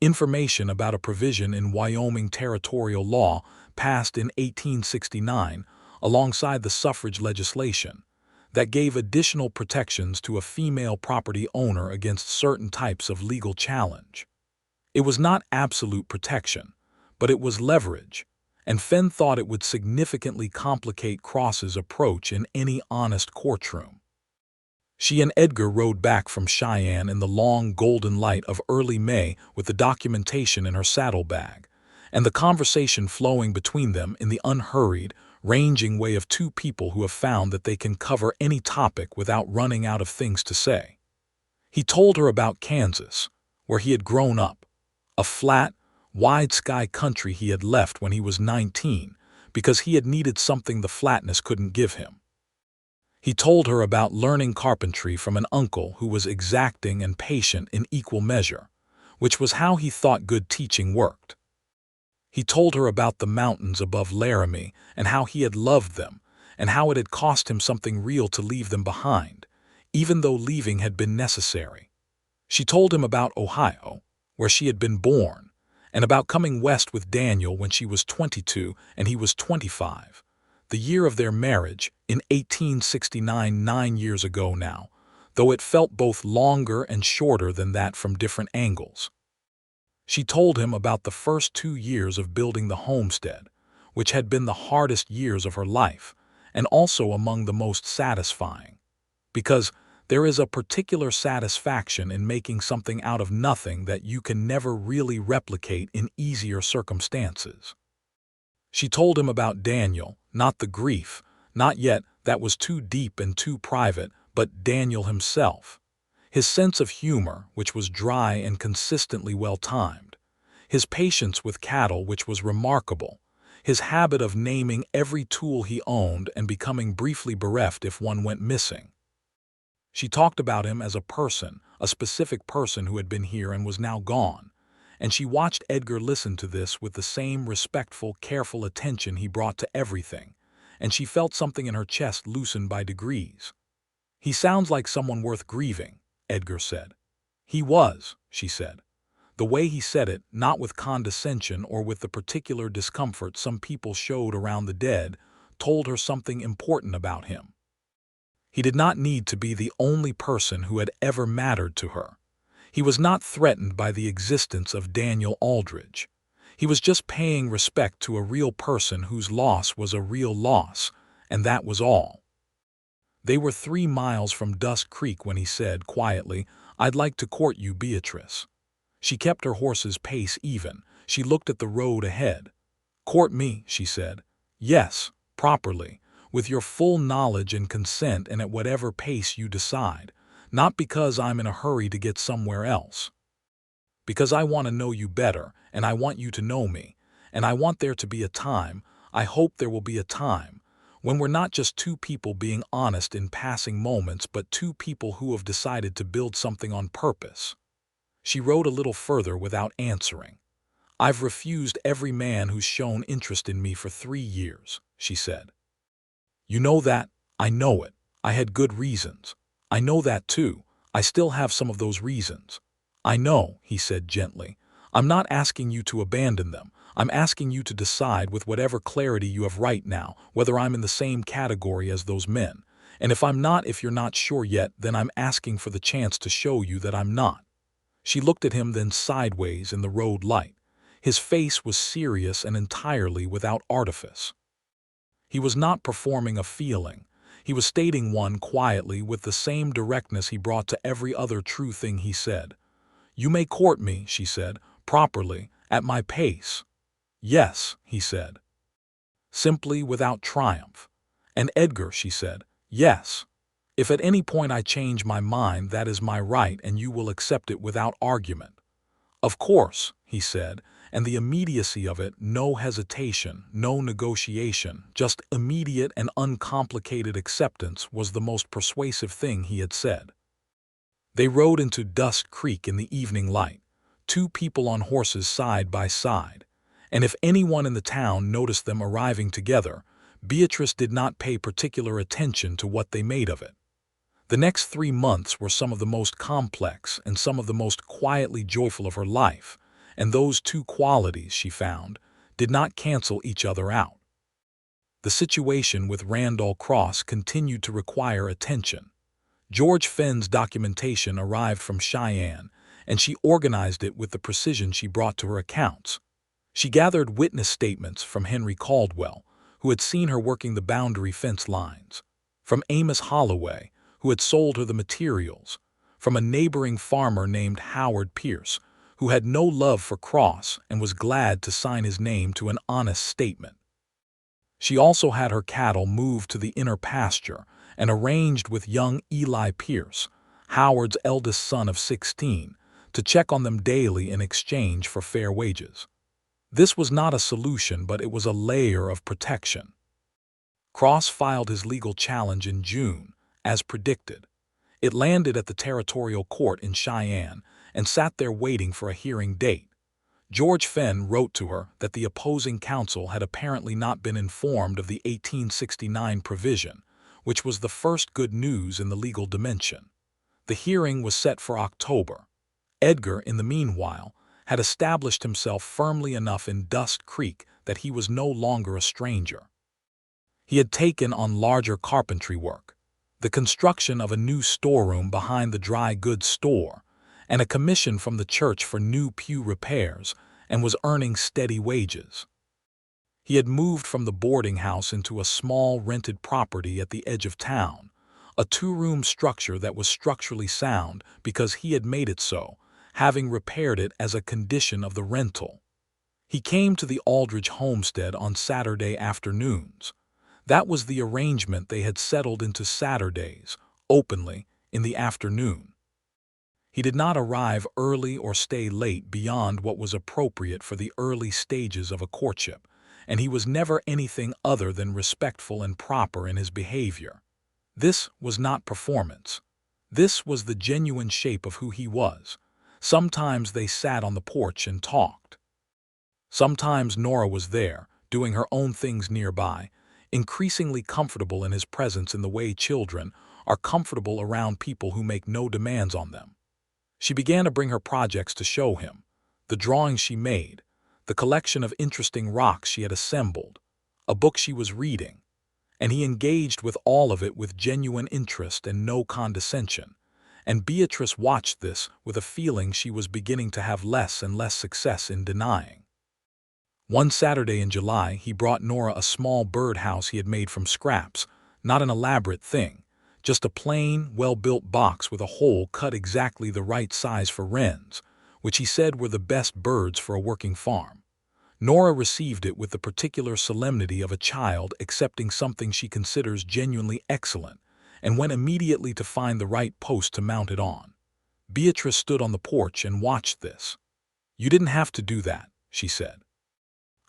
information about a provision in Wyoming territorial law passed in 1869 alongside the suffrage legislation that gave additional protections to a female property owner against certain types of legal challenge. It was not absolute protection, but it was leverage, and Fenn thought it would significantly complicate Cross's approach in any honest courtroom. She and Edgar rode back from Cheyenne in the long golden light of early May with the documentation in her saddlebag, and the conversation flowing between them in the unhurried, ranging way of two people who have found that they can cover any topic without running out of things to say. He told her about Kansas, where he had grown up, a flat, wide sky country he had left when he was 19 because he had needed something the flatness couldn't give him. He told her about learning carpentry from an uncle who was exacting and patient in equal measure, which was how he thought good teaching worked. He told her about the mountains above Laramie and how he had loved them, and how it had cost him something real to leave them behind, even though leaving had been necessary. She told him about Ohio, where she had been born, and about coming west with Daniel when she was 22 and he was 25, the year of their marriage, in 1869, 9 years ago now, though it felt both longer and shorter than that from different angles. She told him about the first 2 years of building the homestead, which had been the hardest years of her life, and also among the most satisfying, because there is a particular satisfaction in making something out of nothing that you can never really replicate in easier circumstances. She told him about Daniel, not the grief, not yet, that was too deep and too private, but Daniel himself. His sense of humor, which was dry and consistently well-timed. His patience with cattle, which was remarkable. His habit of naming every tool he owned and becoming briefly bereft if one went missing. She talked about him as a person, a specific person who had been here and was now gone, and she watched Edgar listen to this with the same respectful, careful attention he brought to everything, and she felt something in her chest loosen by degrees. "He sounds like someone worth grieving," Edgar said. "He was," she said. The way he said it, not with condescension or with the particular discomfort some people showed around the dead, told her something important about him. He did not need to be the only person who had ever mattered to her. He was not threatened by the existence of Daniel Aldridge. He was just paying respect to a real person whose loss was a real loss, and that was all. They were 3 miles from Dusk Creek when he said, quietly, "I'd like to court you, Beatrice." She kept her horse's pace even. She looked at the road ahead. "Court me," she said. "Yes, properly, with your full knowledge and consent and at whatever pace you decide. Not because I'm in a hurry to get somewhere else. Because I want to know you better, and I want you to know me, and I want there to be a time, I hope there will be a time, when we're not just two people being honest in passing moments but two people who have decided to build something on purpose." She rode a little further without answering. "I've refused every man who's shown interest in me for 3 years," she said. "You know that? I know it. I had good reasons. I know that too. I still have some of those reasons." "I know," he said gently. "I'm not asking you to abandon them. I'm asking you to decide with whatever clarity you have right now whether I'm in the same category as those men. And if I'm not, if you're not sure yet, then I'm asking for the chance to show you that I'm not." She looked at him then sideways in the road light. His face was serious and entirely without artifice. He was not performing a feeling. He was stating one quietly with the same directness he brought to every other true thing he said. "You may court me," she said, "properly, at my pace." "Yes," he said. Simply, without triumph. "And Edgar," she said, "yes. If at any point I change my mind, that is my right and you will accept it without argument." "Of course," he said, and the immediacy of it, no hesitation, no negotiation, just immediate and uncomplicated acceptance was the most persuasive thing he had said. They rode into Dusk Creek in the evening light, 2 people on horses side by side, and if anyone in the town noticed them arriving together, Beatrice did not pay particular attention to what they made of it. The next 3 months were some of the most complex and some of the most quietly joyful of her life, and those 2 qualities, she found, did not cancel each other out. The situation with Randall Cross continued to require attention. George Fenn's documentation arrived from Cheyenne, and she organized it with the precision she brought to her accounts. She gathered witness statements from Henry Caldwell, who had seen her working the boundary fence lines, from Amos Holloway, who had sold her the materials, from a neighboring farmer named Howard Pierce, who had no love for Cross and was glad to sign his name to an honest statement. She also had her cattle moved to the inner pasture and arranged with young Eli Pierce, Howard's eldest son of 16, to check on them daily in exchange for fair wages. This was not a solution, but it was a layer of protection. Cross filed his legal challenge in June, as predicted. It landed at the territorial court in Cheyenne and sat there waiting for a hearing date. George Fenn wrote to her that the opposing counsel had apparently not been informed of the 1869 provision, which was the first good news in the legal dimension. The hearing was set for October. Edgar, in the meanwhile, had established himself firmly enough in Dusk Creek that he was no longer a stranger. He had taken on larger carpentry work, the construction of a new storeroom behind the dry goods store, and a commission from the church for new pew repairs, and was earning steady wages. He had moved from the boarding house into a small rented property at the edge of town, a 2-room structure that was structurally sound because he had made it so, having repaired it as a condition of the rental. He came to the Aldridge homestead on Saturday afternoons. That was the arrangement they had settled into Saturdays, openly, in the afternoon. He did not arrive early or stay late beyond what was appropriate for the early stages of a courtship, and he was never anything other than respectful and proper in his behavior. This was not performance. This was the genuine shape of who he was. Sometimes they sat on the porch and talked. Sometimes Nora was there, doing her own things nearby, increasingly comfortable in his presence in the way children are comfortable around people who make no demands on them. She began to bring her projects to show him, the drawings she made, the collection of interesting rocks she had assembled, a book she was reading, and he engaged with all of it with genuine interest and no condescension, and Beatrice watched this with a feeling she was beginning to have less and less success in denying. One Saturday in July, he brought Nora a small birdhouse he had made from scraps, not an elaborate thing, just a plain, well-built box with a hole cut exactly the right size for wrens, which he said were the best birds for a working farm. Nora received it with the particular solemnity of a child accepting something she considers genuinely excellent, and went immediately to find the right post to mount it on. Beatrice stood on the porch and watched this. "You didn't have to do that," she said.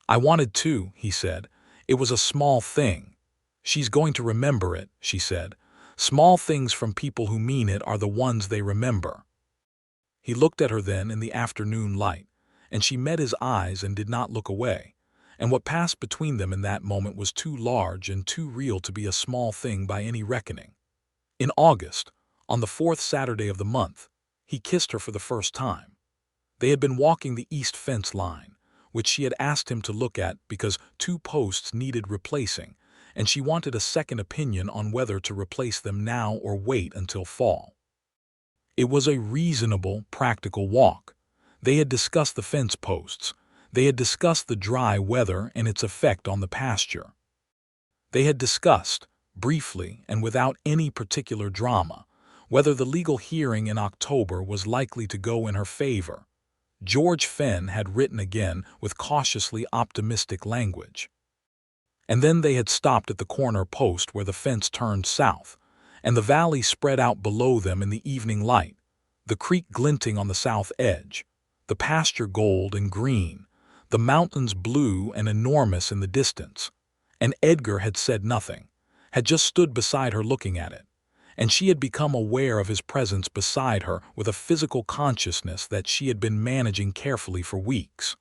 "I wanted to," he said. "It was a small thing." "She's going to remember it," she said. "Small things from people who mean it are the ones they remember." He looked at her then in the afternoon light, and she met his eyes and did not look away, and what passed between them in that moment was too large and too real to be a small thing by any reckoning. In August, on the 4th Saturday of the month, he kissed her for the first time. They had been walking the east fence line, which she had asked him to look at because 2 posts needed replacing, and she wanted a second opinion on whether to replace them now or wait until fall. It was a reasonable, practical walk. They had discussed the fence posts. They had discussed the dry weather and its effect on the pasture. They had discussed, briefly and without any particular drama, whether the legal hearing in October was likely to go in her favor. George Fenn had written again with cautiously optimistic language. And then they had stopped at the corner post where the fence turned south, and the valley spread out below them in the evening light, the creek glinting on the south edge, the pasture gold and green, the mountains blue and enormous in the distance. And Edgar had said nothing, had just stood beside her looking at it, and she had become aware of his presence beside her with a physical consciousness that she had been managing carefully for weeks.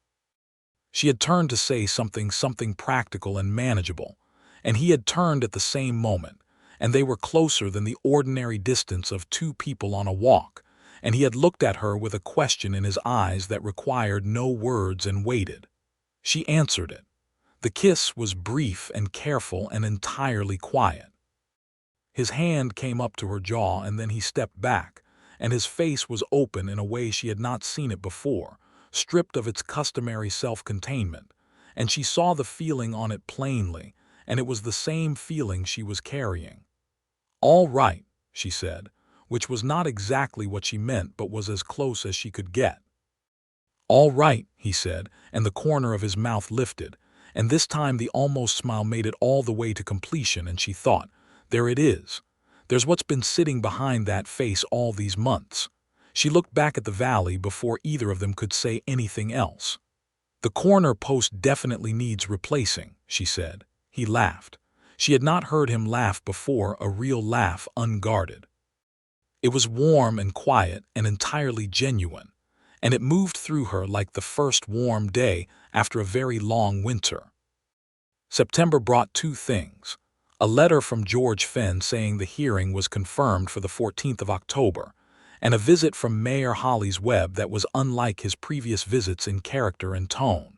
She had turned to say something practical and manageable, and he had turned at the same moment, and they were closer than the ordinary distance of 2 people on a walk, and he had looked at her with a question in his eyes that required no words and waited. She answered it. The kiss was brief and careful and entirely quiet. His hand came up to her jaw and then he stepped back, and his face was open in a way she had not seen it before, stripped of its customary self-containment, and she saw the feeling on it plainly, and it was the same feeling she was carrying. "All right," she said, which was not exactly what she meant but was as close as she could get. "All right," he said, and the corner of his mouth lifted, and this time the almost smile made it all the way to completion, and she thought, "There it is. There's what's been sitting behind that face all these months." She looked back at the valley before either of them could say anything else. "The corner post definitely needs replacing," she said. He laughed. She had not heard him laugh before, a real laugh unguarded. It was warm and quiet and entirely genuine, and it moved through her like the first warm day after a very long winter. September brought 2 things. A letter from George Fenn saying the hearing was confirmed for the 14th of October, and a visit from Mayor Hollis Webb that was unlike his previous visits in character and tone.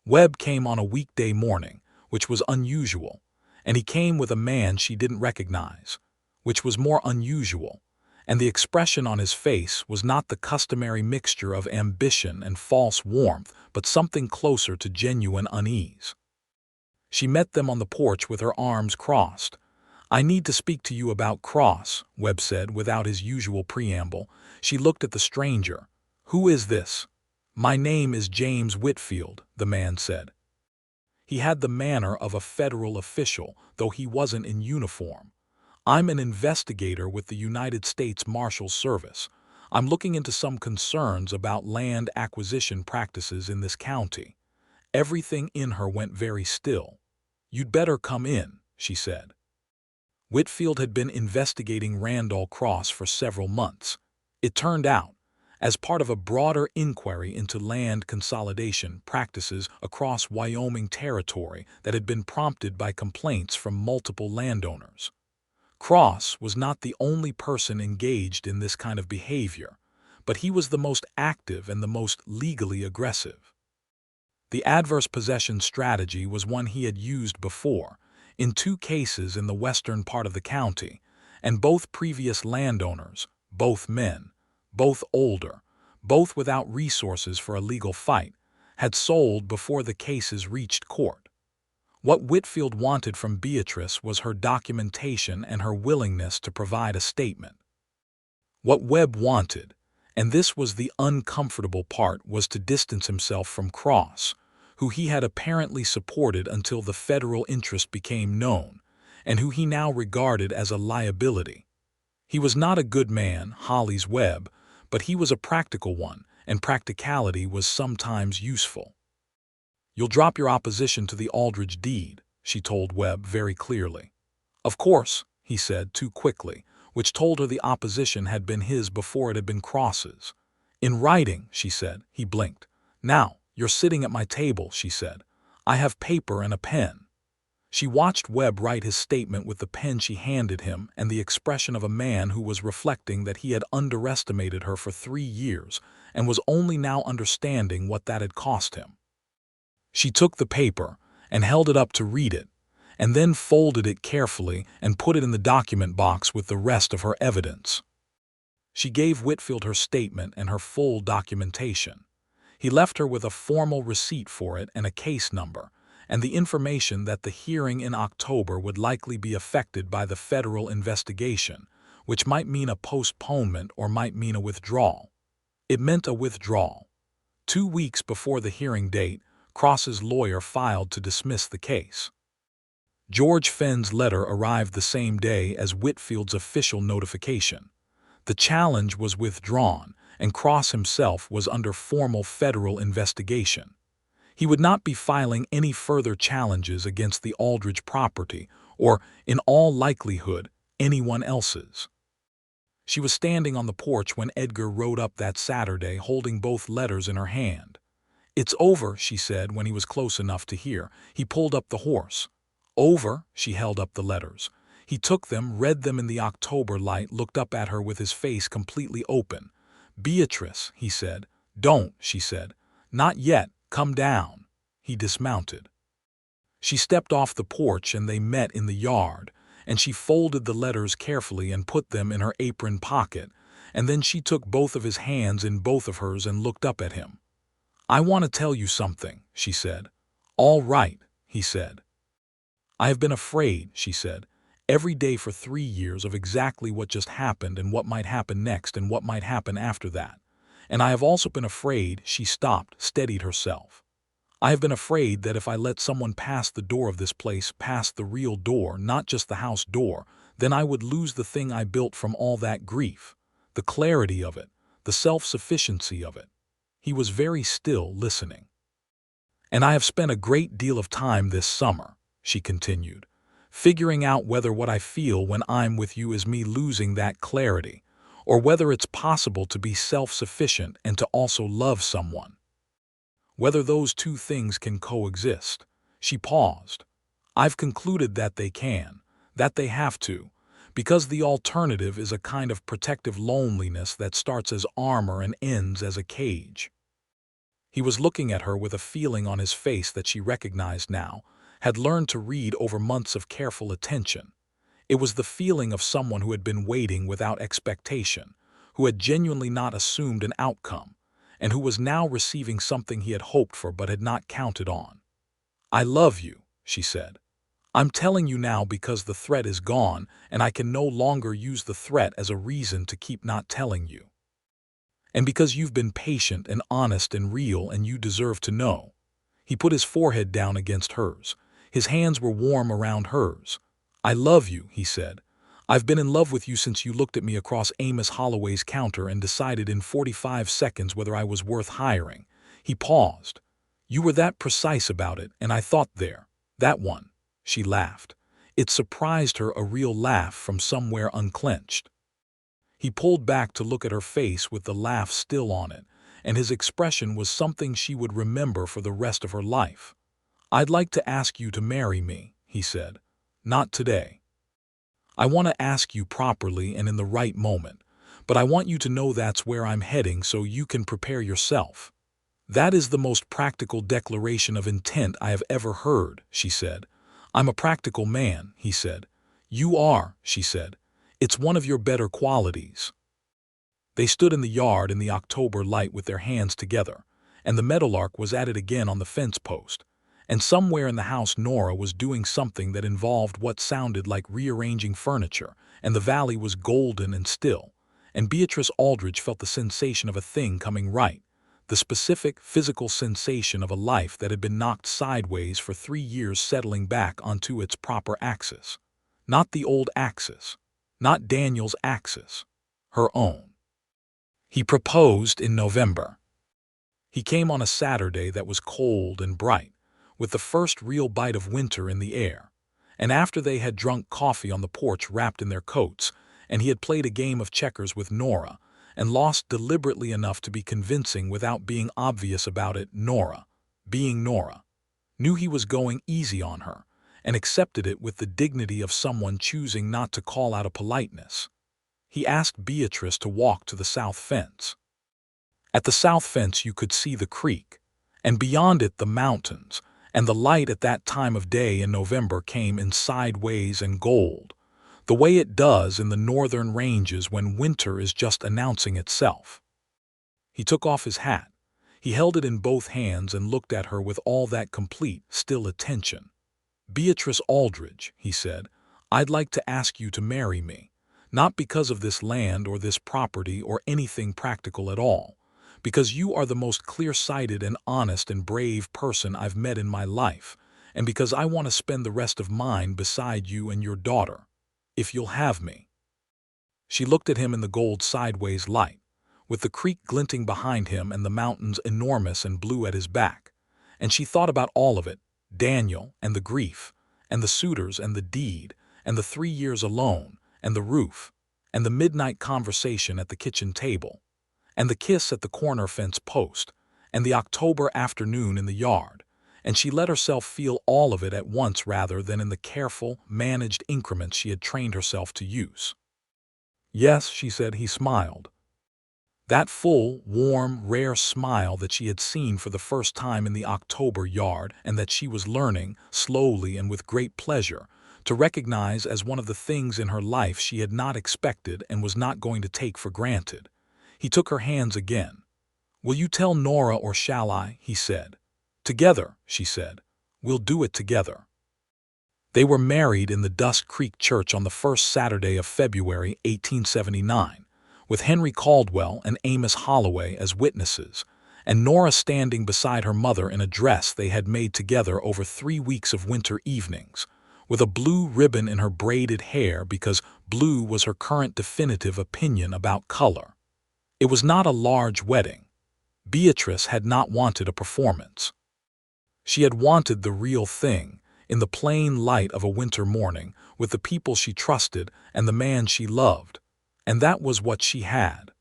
Webb came on a weekday morning, which was unusual, and he came with a man she didn't recognize, which was more unusual, and the expression on his face was not the customary mixture of ambition and false warmth, but something closer to genuine unease. She met them on the porch with her arms crossed. "I need to speak to you about Cross," Webb said without his usual preamble. She looked at the stranger. "Who is this?" "My name is James Whitfield," the man said. He had the manner of a federal official, though he wasn't in uniform. "I'm an investigator with the United States Marshal Service. I'm looking into some concerns about land acquisition practices in this county." Everything in her went very still. "You'd better come in," she said. Whitfield had been investigating Randall Cross for several months. It turned out, as part of a broader inquiry into land consolidation practices across Wyoming Territory that had been prompted by complaints from multiple landowners. Cross was not the only person engaged in this kind of behavior, but he was the most active and the most legally aggressive. The adverse possession strategy was one he had used before, in 2 cases in the western part of the county, and both previous landowners, both men, both older, both without resources for a legal fight, had sold before the cases reached court. What Whitfield wanted from Beatrice was her documentation and her willingness to provide a statement. What Webb wanted, and this was the uncomfortable part, was to distance himself from Cross, who he had apparently supported until the federal interest became known, and who he now regarded as a liability. He was not a good man, Holly's Webb, but he was a practical one, and practicality was sometimes useful. "You'll drop your opposition to the Aldridge deed," she told Webb very clearly. "Of course," he said too quickly, which told her the opposition had been his before it had been Cross's. "In writing," she said. He blinked. "Now, you're sitting at my table," she said. "I have paper and a pen." She watched Webb write his statement with the pen she handed him and the expression of a man who was reflecting that he had underestimated her for 3 years and was only now understanding what that had cost him. She took the paper and held it up to read it, and then folded it carefully and put it in the document box with the rest of her evidence. She gave Whitfield her statement and her full documentation. He left her with a formal receipt for it and a case number, and the information that the hearing in October would likely be affected by the federal investigation, which might mean a postponement or might mean a withdrawal. It meant a withdrawal. 2 weeks before the hearing date, Cross's lawyer filed to dismiss the case. George Fenn's letter arrived the same day as Whitfield's official notification. The challenge was withdrawn, and Cross himself was under formal federal investigation. He would not be filing any further challenges against the Aldridge property, or, in all likelihood, anyone else's. She was standing on the porch when Edgar rode up that Saturday holding both letters in her hand. "It's over," she said when he was close enough to hear. He pulled up the horse. "Over?" She held up the letters. He took them, read them in the October light, looked up at her with his face completely open. "Beatrice," he said. "Don't," she said. "Not yet. Come down." He dismounted. She stepped off the porch and they met in the yard, and she folded the letters carefully and put them in her apron pocket, and then she took both of his hands in both of hers and looked up at him. "I want to tell you something," she said. "All right," he said. "I have been afraid," she said, "every day for 3 years of exactly what just happened and what might happen next and what might happen after that. And I have also been afraid," she stopped, steadied herself. "I have been afraid that if I let someone pass the door of this place, past the real door, not just the house door, then I would lose the thing I built from all that grief, the clarity of it, the self-sufficiency of it." He was very still, listening. "And I have spent a great deal of time this summer," she continued, "figuring out whether what I feel when I'm with you is me losing that clarity, or whether it's possible to be self-sufficient and to also love someone. Whether those 2 things can coexist." She paused. "I've concluded that they can, that they have to, because the alternative is a kind of protective loneliness that starts as armor and ends as a cage." He was looking at her with a feeling on his face that she recognized now, had learned to read over months of careful attention. It was the feeling of someone who had been waiting without expectation, who had genuinely not assumed an outcome, and who was now receiving something he had hoped for but had not counted on. "I love you," she said. "I'm telling you now because the threat is gone, and I can no longer use the threat as a reason to keep not telling you. And because you've been patient and honest and real, and you deserve to know." He put his forehead down against hers. His hands were warm around hers. "I love you," he said. "I've been in love with you since you looked at me across Amos Holloway's counter and decided in 45 seconds whether I was worth hiring." He paused. "You were that precise about it, and I thought there, that one." She laughed. It surprised her, a real laugh from somewhere unclenched. He pulled back to look at her face with the laugh still on it, and his expression was something she would remember for the rest of her life. "I'd like to ask you to marry me," he said. "Not today. I want to ask you properly and in the right moment, but I want you to know that's where I'm heading so you can prepare yourself." "That is the most practical declaration of intent I have ever heard," she said. "I'm a practical man," he said. "You are," she said. "It's one of your better qualities." They stood in the yard in the October light with their hands together, and the meadowlark was at it again on the fence post, and somewhere in the house Nora was doing something that involved what sounded like rearranging furniture, and the valley was golden and still, and Beatrice Aldridge felt the sensation of a thing coming right, the specific physical sensation of a life that had been knocked sideways for 3 years settling back onto its proper axis. Not the old axis, not Daniel's axis, her own. He proposed in November. He came on a Saturday that was cold and bright, with the first real bite of winter in the air, and after they had drunk coffee on the porch wrapped in their coats, and he had played a game of checkers with Nora, and lost deliberately enough to be convincing without being obvious about it. Nora, being Nora, knew he was going easy on her, and accepted it with the dignity of someone choosing not to call out a politeness. He asked Beatrice to walk to the south fence. At the south fence you could see the creek, and beyond it the mountains, and the light at that time of day in November came in sideways and gold, the way it does in the northern ranges when winter is just announcing itself. He took off his hat. He held it in both hands and looked at her with all that complete, still attention. "Beatrice Aldridge," he said, "I'd like to ask you to marry me. Not because of this land or this property or anything practical at all, because you are the most clear-sighted and honest and brave person I've met in my life, and because I want to spend the rest of mine beside you and your daughter, if you'll have me." She looked at him in the gold sideways light, with the creek glinting behind him and the mountains enormous and blue at his back, and she thought about all of it, Daniel and the grief, and the suitors and the deed, and the 3 years alone, and the roof, and the midnight conversation at the kitchen table, and the kiss at the corner fence post, and the October afternoon in the yard, and she let herself feel all of it at once rather than in the careful, managed increments she had trained herself to use. "Yes," she said. He smiled. That full, warm, rare smile that she had seen for the first time in the October yard and that she was learning, slowly and with great pleasure, to recognize as one of the things in her life she had not expected and was not going to take for granted. He took her hands again. "Will you tell Nora or shall I?" he said. "Together," she said. "We'll do it together." They were married in the Dusk Creek Church on the first Saturday of February, 1879, with Henry Caldwell and Amos Holloway as witnesses, and Nora standing beside her mother in a dress they had made together over 3 weeks of winter evenings, with a blue ribbon in her braided hair because blue was her current definitive opinion about color. It was not a large wedding. Beatrice had not wanted a performance. She had wanted the real thing, in the plain light of a winter morning, with the people she trusted and the man she loved, and that was what she had.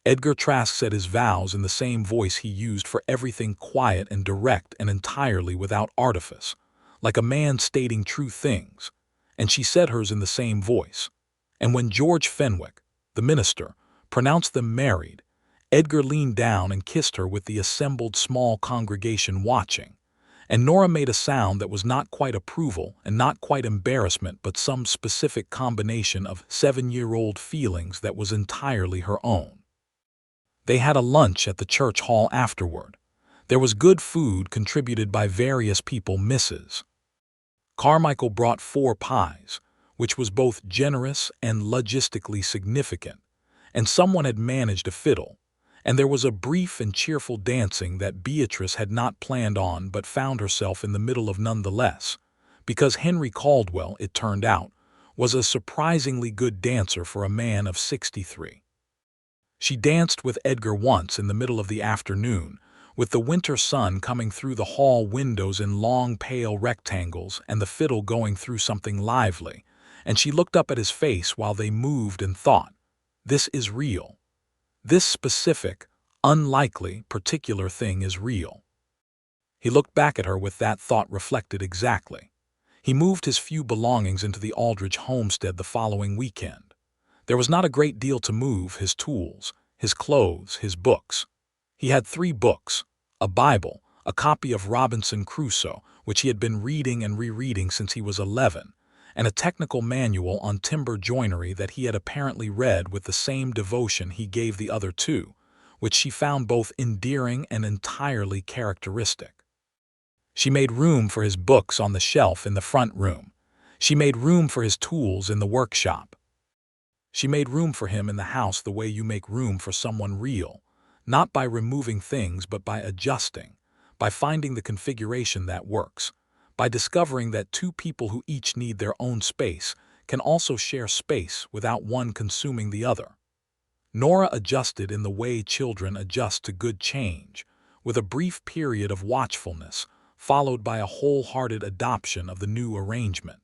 Edgar Trask said his vows in the same voice he used for everything, quiet and direct and entirely without artifice, like a man stating true things, and she said hers in the same voice. And when George Fenwick, the minister, pronounced them married, Edgar leaned down and kissed her with the assembled small congregation watching, and Nora made a sound that was not quite approval and not quite embarrassment but some specific combination of 7-year-old feelings that was entirely her own. They had a lunch at the church hall afterward. There was good food contributed by various people. Mrs. Carmichael brought 4 pies, which was both generous and logistically significant, and someone had managed a fiddle, and there was a brief and cheerful dancing that Beatrice had not planned on but found herself in the middle of nonetheless, because Henry Caldwell, it turned out, was a surprisingly good dancer for a man of 63. She danced with Edgar once in the middle of the afternoon, with the winter sun coming through the hall windows in long pale rectangles and the fiddle going through something lively, and she looked up at his face while they moved and thought, "This is real. This specific, unlikely, particular thing is real." He looked back at her with that thought reflected exactly. He moved his few belongings into the Aldridge homestead the following weekend. There was not a great deal to move: his tools, his clothes, his books. He had 3 books: a Bible, a copy of Robinson Crusoe, which he had been reading and rereading since he was 11, and a technical manual on timber joinery that he had apparently read with the same devotion he gave the other 2, which she found both endearing and entirely characteristic. She made room for his books on the shelf in the front room. She made room for his tools in the workshop. She made room for him in the house the way you make room for someone real, not by removing things but by adjusting, by finding the configuration that works, by discovering that 2 people who each need their own space can also share space without one consuming the other. Nora adjusted in the way children adjust to good change, with a brief period of watchfulness, followed by a wholehearted adoption of the new arrangement.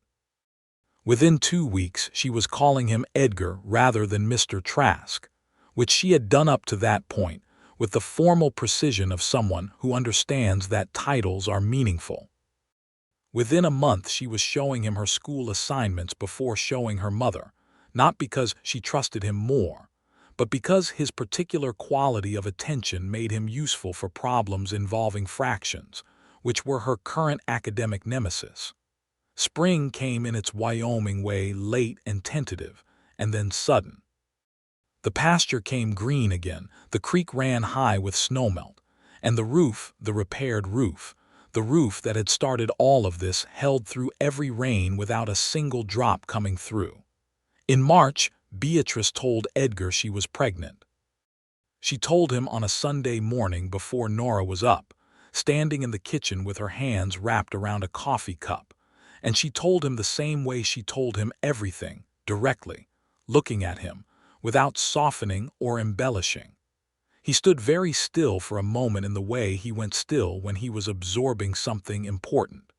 Within 2 weeks, she was calling him Edgar rather than Mr. Trask, which she had done up to that point with the formal precision of someone who understands that titles are meaningful. Within a month, she was showing him her school assignments before showing her mother, not because she trusted him more, but because his particular quality of attention made him useful for problems involving fractions, which were her current academic nemesis. Spring came in its Wyoming way, late and tentative, and then sudden. The pasture came green again, the creek ran high with snowmelt, and the roof, the repaired roof, the roof that had started all of this, held through every rain without a single drop coming through. In March, Beatrice told Edgar she was pregnant. She told him on a Sunday morning before Nora was up, standing in the kitchen with her hands wrapped around a coffee cup, and she told him the same way she told him everything, directly, looking at him, without softening or embellishing. He stood very still for a moment in the way he went still when he was absorbing something important.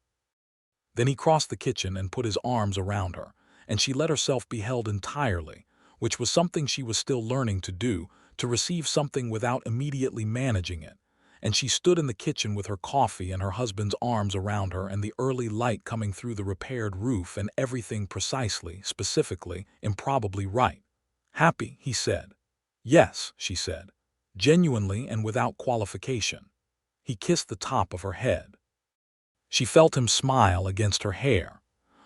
Then he crossed the kitchen and put his arms around her, and she let herself be held entirely, which was something she was still learning to do, to receive something without immediately managing it. And she stood in the kitchen with her coffee and her husband's arms around her and the early light coming through the repaired roof and everything precisely, specifically, improbably right. "Happy," he said. "Yes," she said, genuinely and without qualification. He kissed the top of her head. She felt him smile against her hair.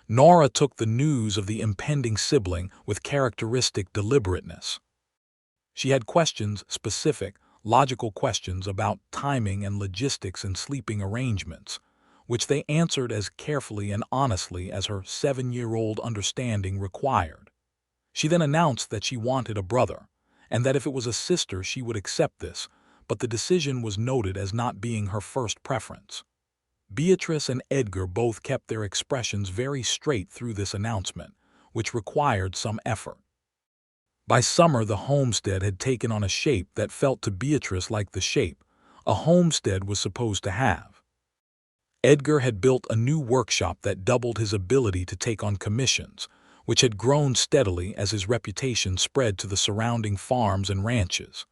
Nora took the news of the impending sibling with characteristic deliberateness. She had questions, specific, logical questions about timing and logistics and sleeping arrangements, which they answered as carefully and honestly as her 7-year-old understanding required. She then announced that she wanted a brother, and that if it was a sister she would accept this, but the decision was noted as not being her first preference. Beatrice and Edgar both kept their expressions very straight through this announcement, which required some effort. By summer, the homestead had taken on a shape that felt to Beatrice like the shape a homestead was supposed to have. Edgar had built a new workshop that doubled his ability to take on commissions, which had grown steadily as his reputation spread to the surrounding farms and ranches.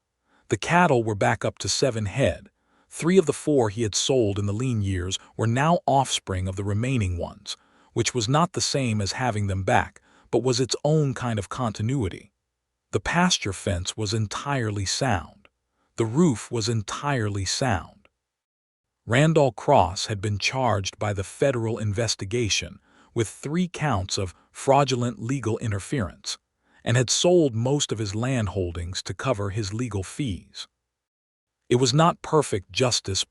The cattle were back up to 7 head. 3 of the 4 he had sold in the lean years were now offspring of the remaining ones, which was not the same as having them back, but was its own kind of continuity. The pasture fence was entirely sound. The roof was entirely sound. Randall Cross had been charged by the federal investigation with 3 counts of fraudulent legal interference, and had sold most of his land holdings to cover his legal fees. It was not perfect justice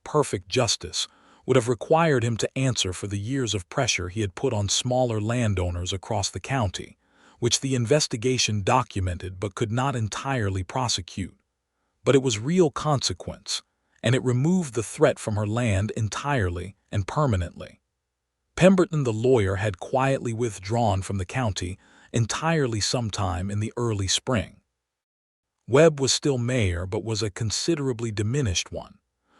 would have required him to answer for the years of pressure he had put on smaller landowners across the county, which the investigation documented but could not entirely prosecute. But it was real consequence, and it removed the threat from her land entirely and permanently. Pemberton the lawyer had quietly withdrawn from the county entirely sometime in the early spring. Webb was still mayor but was a considerably diminished one,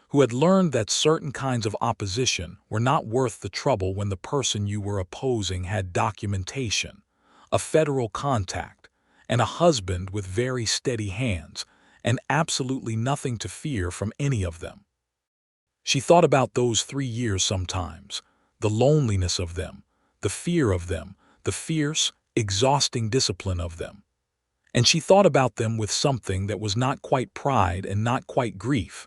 who had learned that certain kinds of opposition were not worth the trouble when the person you were opposing had documentation, a federal contact, and a husband with very steady hands, and absolutely nothing to fear from any of them. She thought about those 3 years sometimes, the loneliness of them, the fear of them, the fierce, exhausting discipline of them. And she thought about them with something that was not quite pride and not quite grief,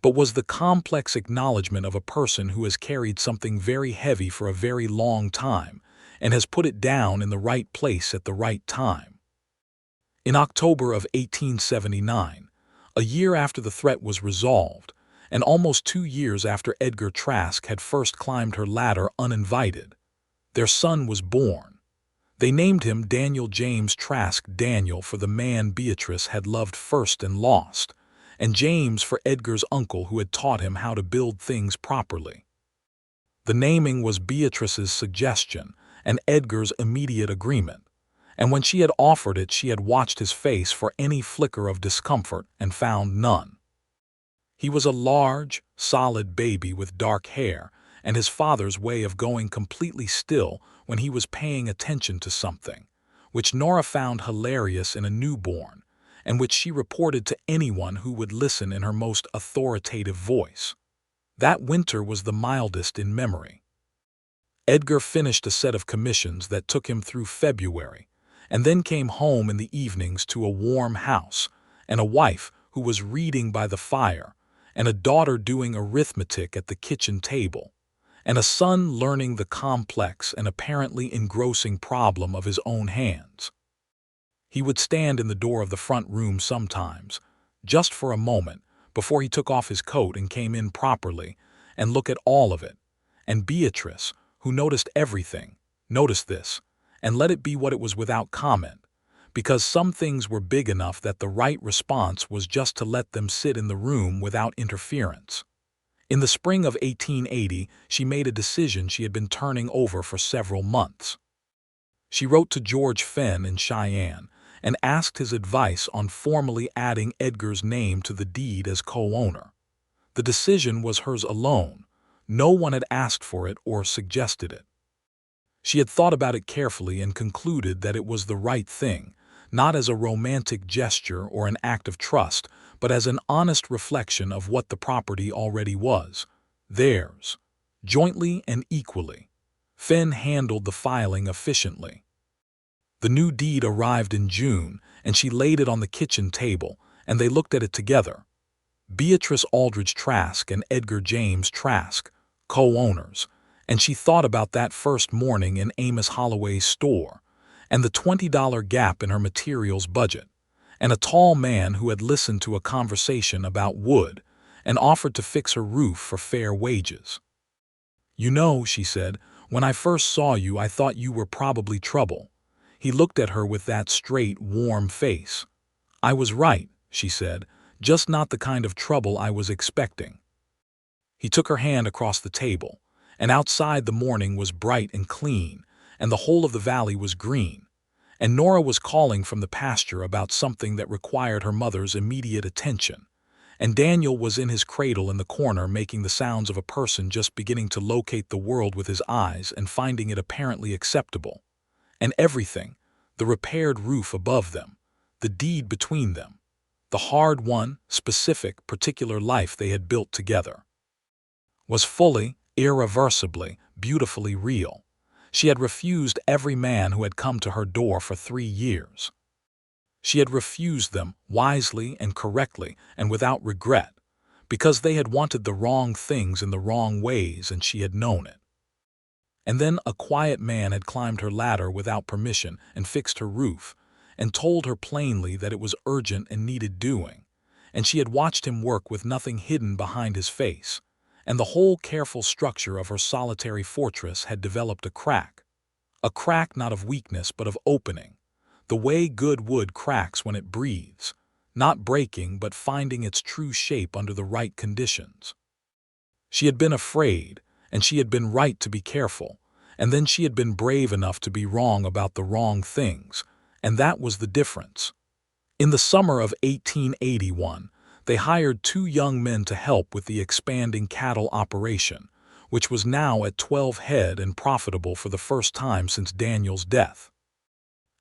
but was the complex acknowledgement of a person who has carried something very heavy for a very long time and has put it down in the right place at the right time. In October of 1879, a year after the threat was resolved, and almost 2 years after Edgar Trask had first climbed her ladder uninvited, their son was born. They named him Daniel James Trask Daniel for the man Beatrice had loved first and lost, and James for Edgar's uncle who had taught him how to build things properly. The naming was Beatrice's suggestion and Edgar's immediate agreement, and when she had offered it she had watched his face for any flicker of discomfort and found none. He was a large, solid baby with dark hair, and his father's way of going completely still when he was paying attention to something, which Nora found hilarious in a newborn, and which she reported to anyone who would listen in her most authoritative voice. That winter was the mildest in memory. Edgar finished a set of commissions that took him through February, and then came home in the evenings to a warm house, and a wife who was reading by the fire, and a daughter doing arithmetic at the kitchen table, and a son learning the complex and apparently engrossing problem of his own hands. He would stand in the door of the front room sometimes, just for a moment, before he took off his coat and came in properly, and look at all of it, and Beatrice, who noticed everything, noticed this, and let it be what it was without comment, because some things were big enough that the right response was just to let them sit in the room without interference. In the spring of 1880, she made a decision she had been turning over for several months. She wrote to George Fenn in Cheyenne and asked his advice on formally adding Edgar's name to the deed as co-owner. The decision was hers alone. No one had asked for it or suggested it. She had thought about it carefully and concluded that it was the right thing, not as a romantic gesture or an act of trust, but as an honest reflection of what the property already was, theirs, jointly and equally. Fenn handled the filing efficiently. The new deed arrived in June, and she laid it on the kitchen table, and they looked at it together. Beatrice Aldridge Trask and Edgar James Trask, co-owners, and she thought about that first morning in Amos Holloway's store, and the $20 gap in her materials budget, and a tall man who had listened to a conversation about wood and offered to fix her roof for fair wages. "You know," she said, "when I first saw you I thought you were probably trouble." He looked at her with that straight, warm face. "I was right," she said, "just not the kind of trouble I was expecting." He took her hand across the table, and outside the morning was bright and clean, and the whole of the valley was green, and Nora was calling from the pasture about something that required her mother's immediate attention, and Daniel was in his cradle in the corner making the sounds of a person just beginning to locate the world with his eyes and finding it apparently acceptable. And everything, the repaired roof above them, the deed between them, the hard-won, specific, particular life they had built together, was fully, irreversibly, beautifully real. She had refused every man who had come to her door for 3 years. She had refused them wisely and correctly and without regret, because they had wanted the wrong things in the wrong ways and she had known it. And then a quiet man had climbed her ladder without permission and fixed her roof, and told her plainly that it was urgent and needed doing, and she had watched him work with nothing hidden behind his face, and the whole careful structure of her solitary fortress had developed a crack not of weakness but of opening, the way good wood cracks when it breathes, not breaking but finding its true shape under the right conditions. She had been afraid, and she had been right to be careful, and then she had been brave enough to be wrong about the wrong things, and that was the difference. In the summer of 1881, they hired 2 young men to help with the expanding cattle operation, which was now at 12 head and profitable for the first time since Daniel's death.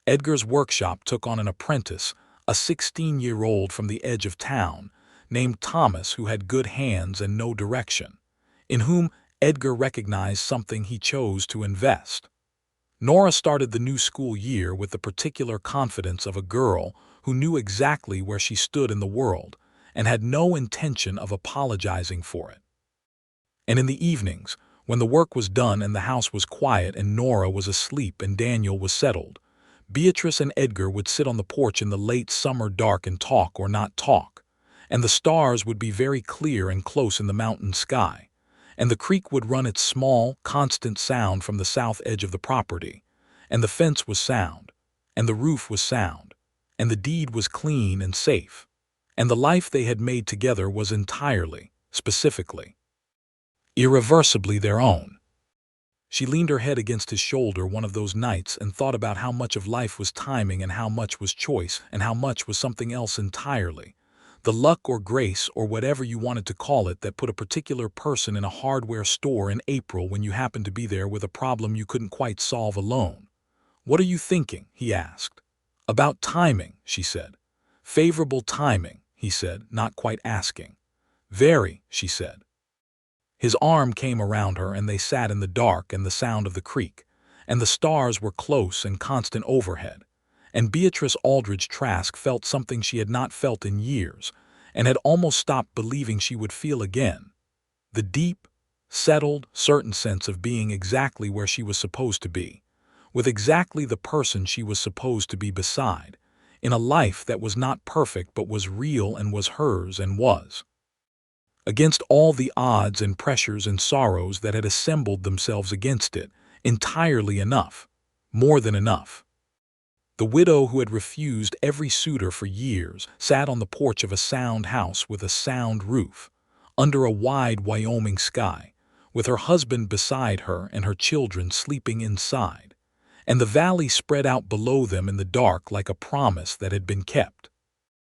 Edgar's workshop took on an apprentice, a 16-year-old from the edge of town, named Thomas, who had good hands and no direction, in whom Edgar recognized something he chose to invest. Nora started the new school year with the particular confidence of a girl who knew exactly where she stood in the world and had no intention of apologizing for it. And in the evenings, when the work was done and the house was quiet and Nora was asleep and Daniel was settled, Beatrice and Edgar would sit on the porch in the late summer dark and talk or not talk, and the stars would be very clear and close in the mountain sky, and the creek would run its small, constant sound from the south edge of the property, and the fence was sound, and the roof was sound, and the deed was clean and safe, and the life they had made together was entirely, specifically, irreversibly their own. She leaned her head against his shoulder one of those nights and thought about how much of life was timing and how much was choice and how much was something else entirely. The luck or grace or whatever you wanted to call it that put a particular person in a hardware store in April when you happened to be there with a problem you couldn't quite solve alone. "What are you thinking?" he asked. "About timing," she said. "Favorable timing," he said, not quite asking. "Very," she said. His arm came around her and they sat in the dark and the sound of the creek, and the stars were close and constant overhead, and Beatrice Aldridge Trask felt something she had not felt in years and had almost stopped believing she would feel again. The deep, settled, certain sense of being exactly where she was supposed to be, with exactly the person she was supposed to be beside, in a life that was not perfect but was real and was hers and was. Against all the odds and pressures and sorrows that had assembled themselves against it, entirely enough, more than enough. The widow who had refused every suitor for years sat on the porch of a sound house with a sound roof, under a wide Wyoming sky, with her husband beside her and her children sleeping inside, and the valley spread out below them in the dark like a promise that had been kept.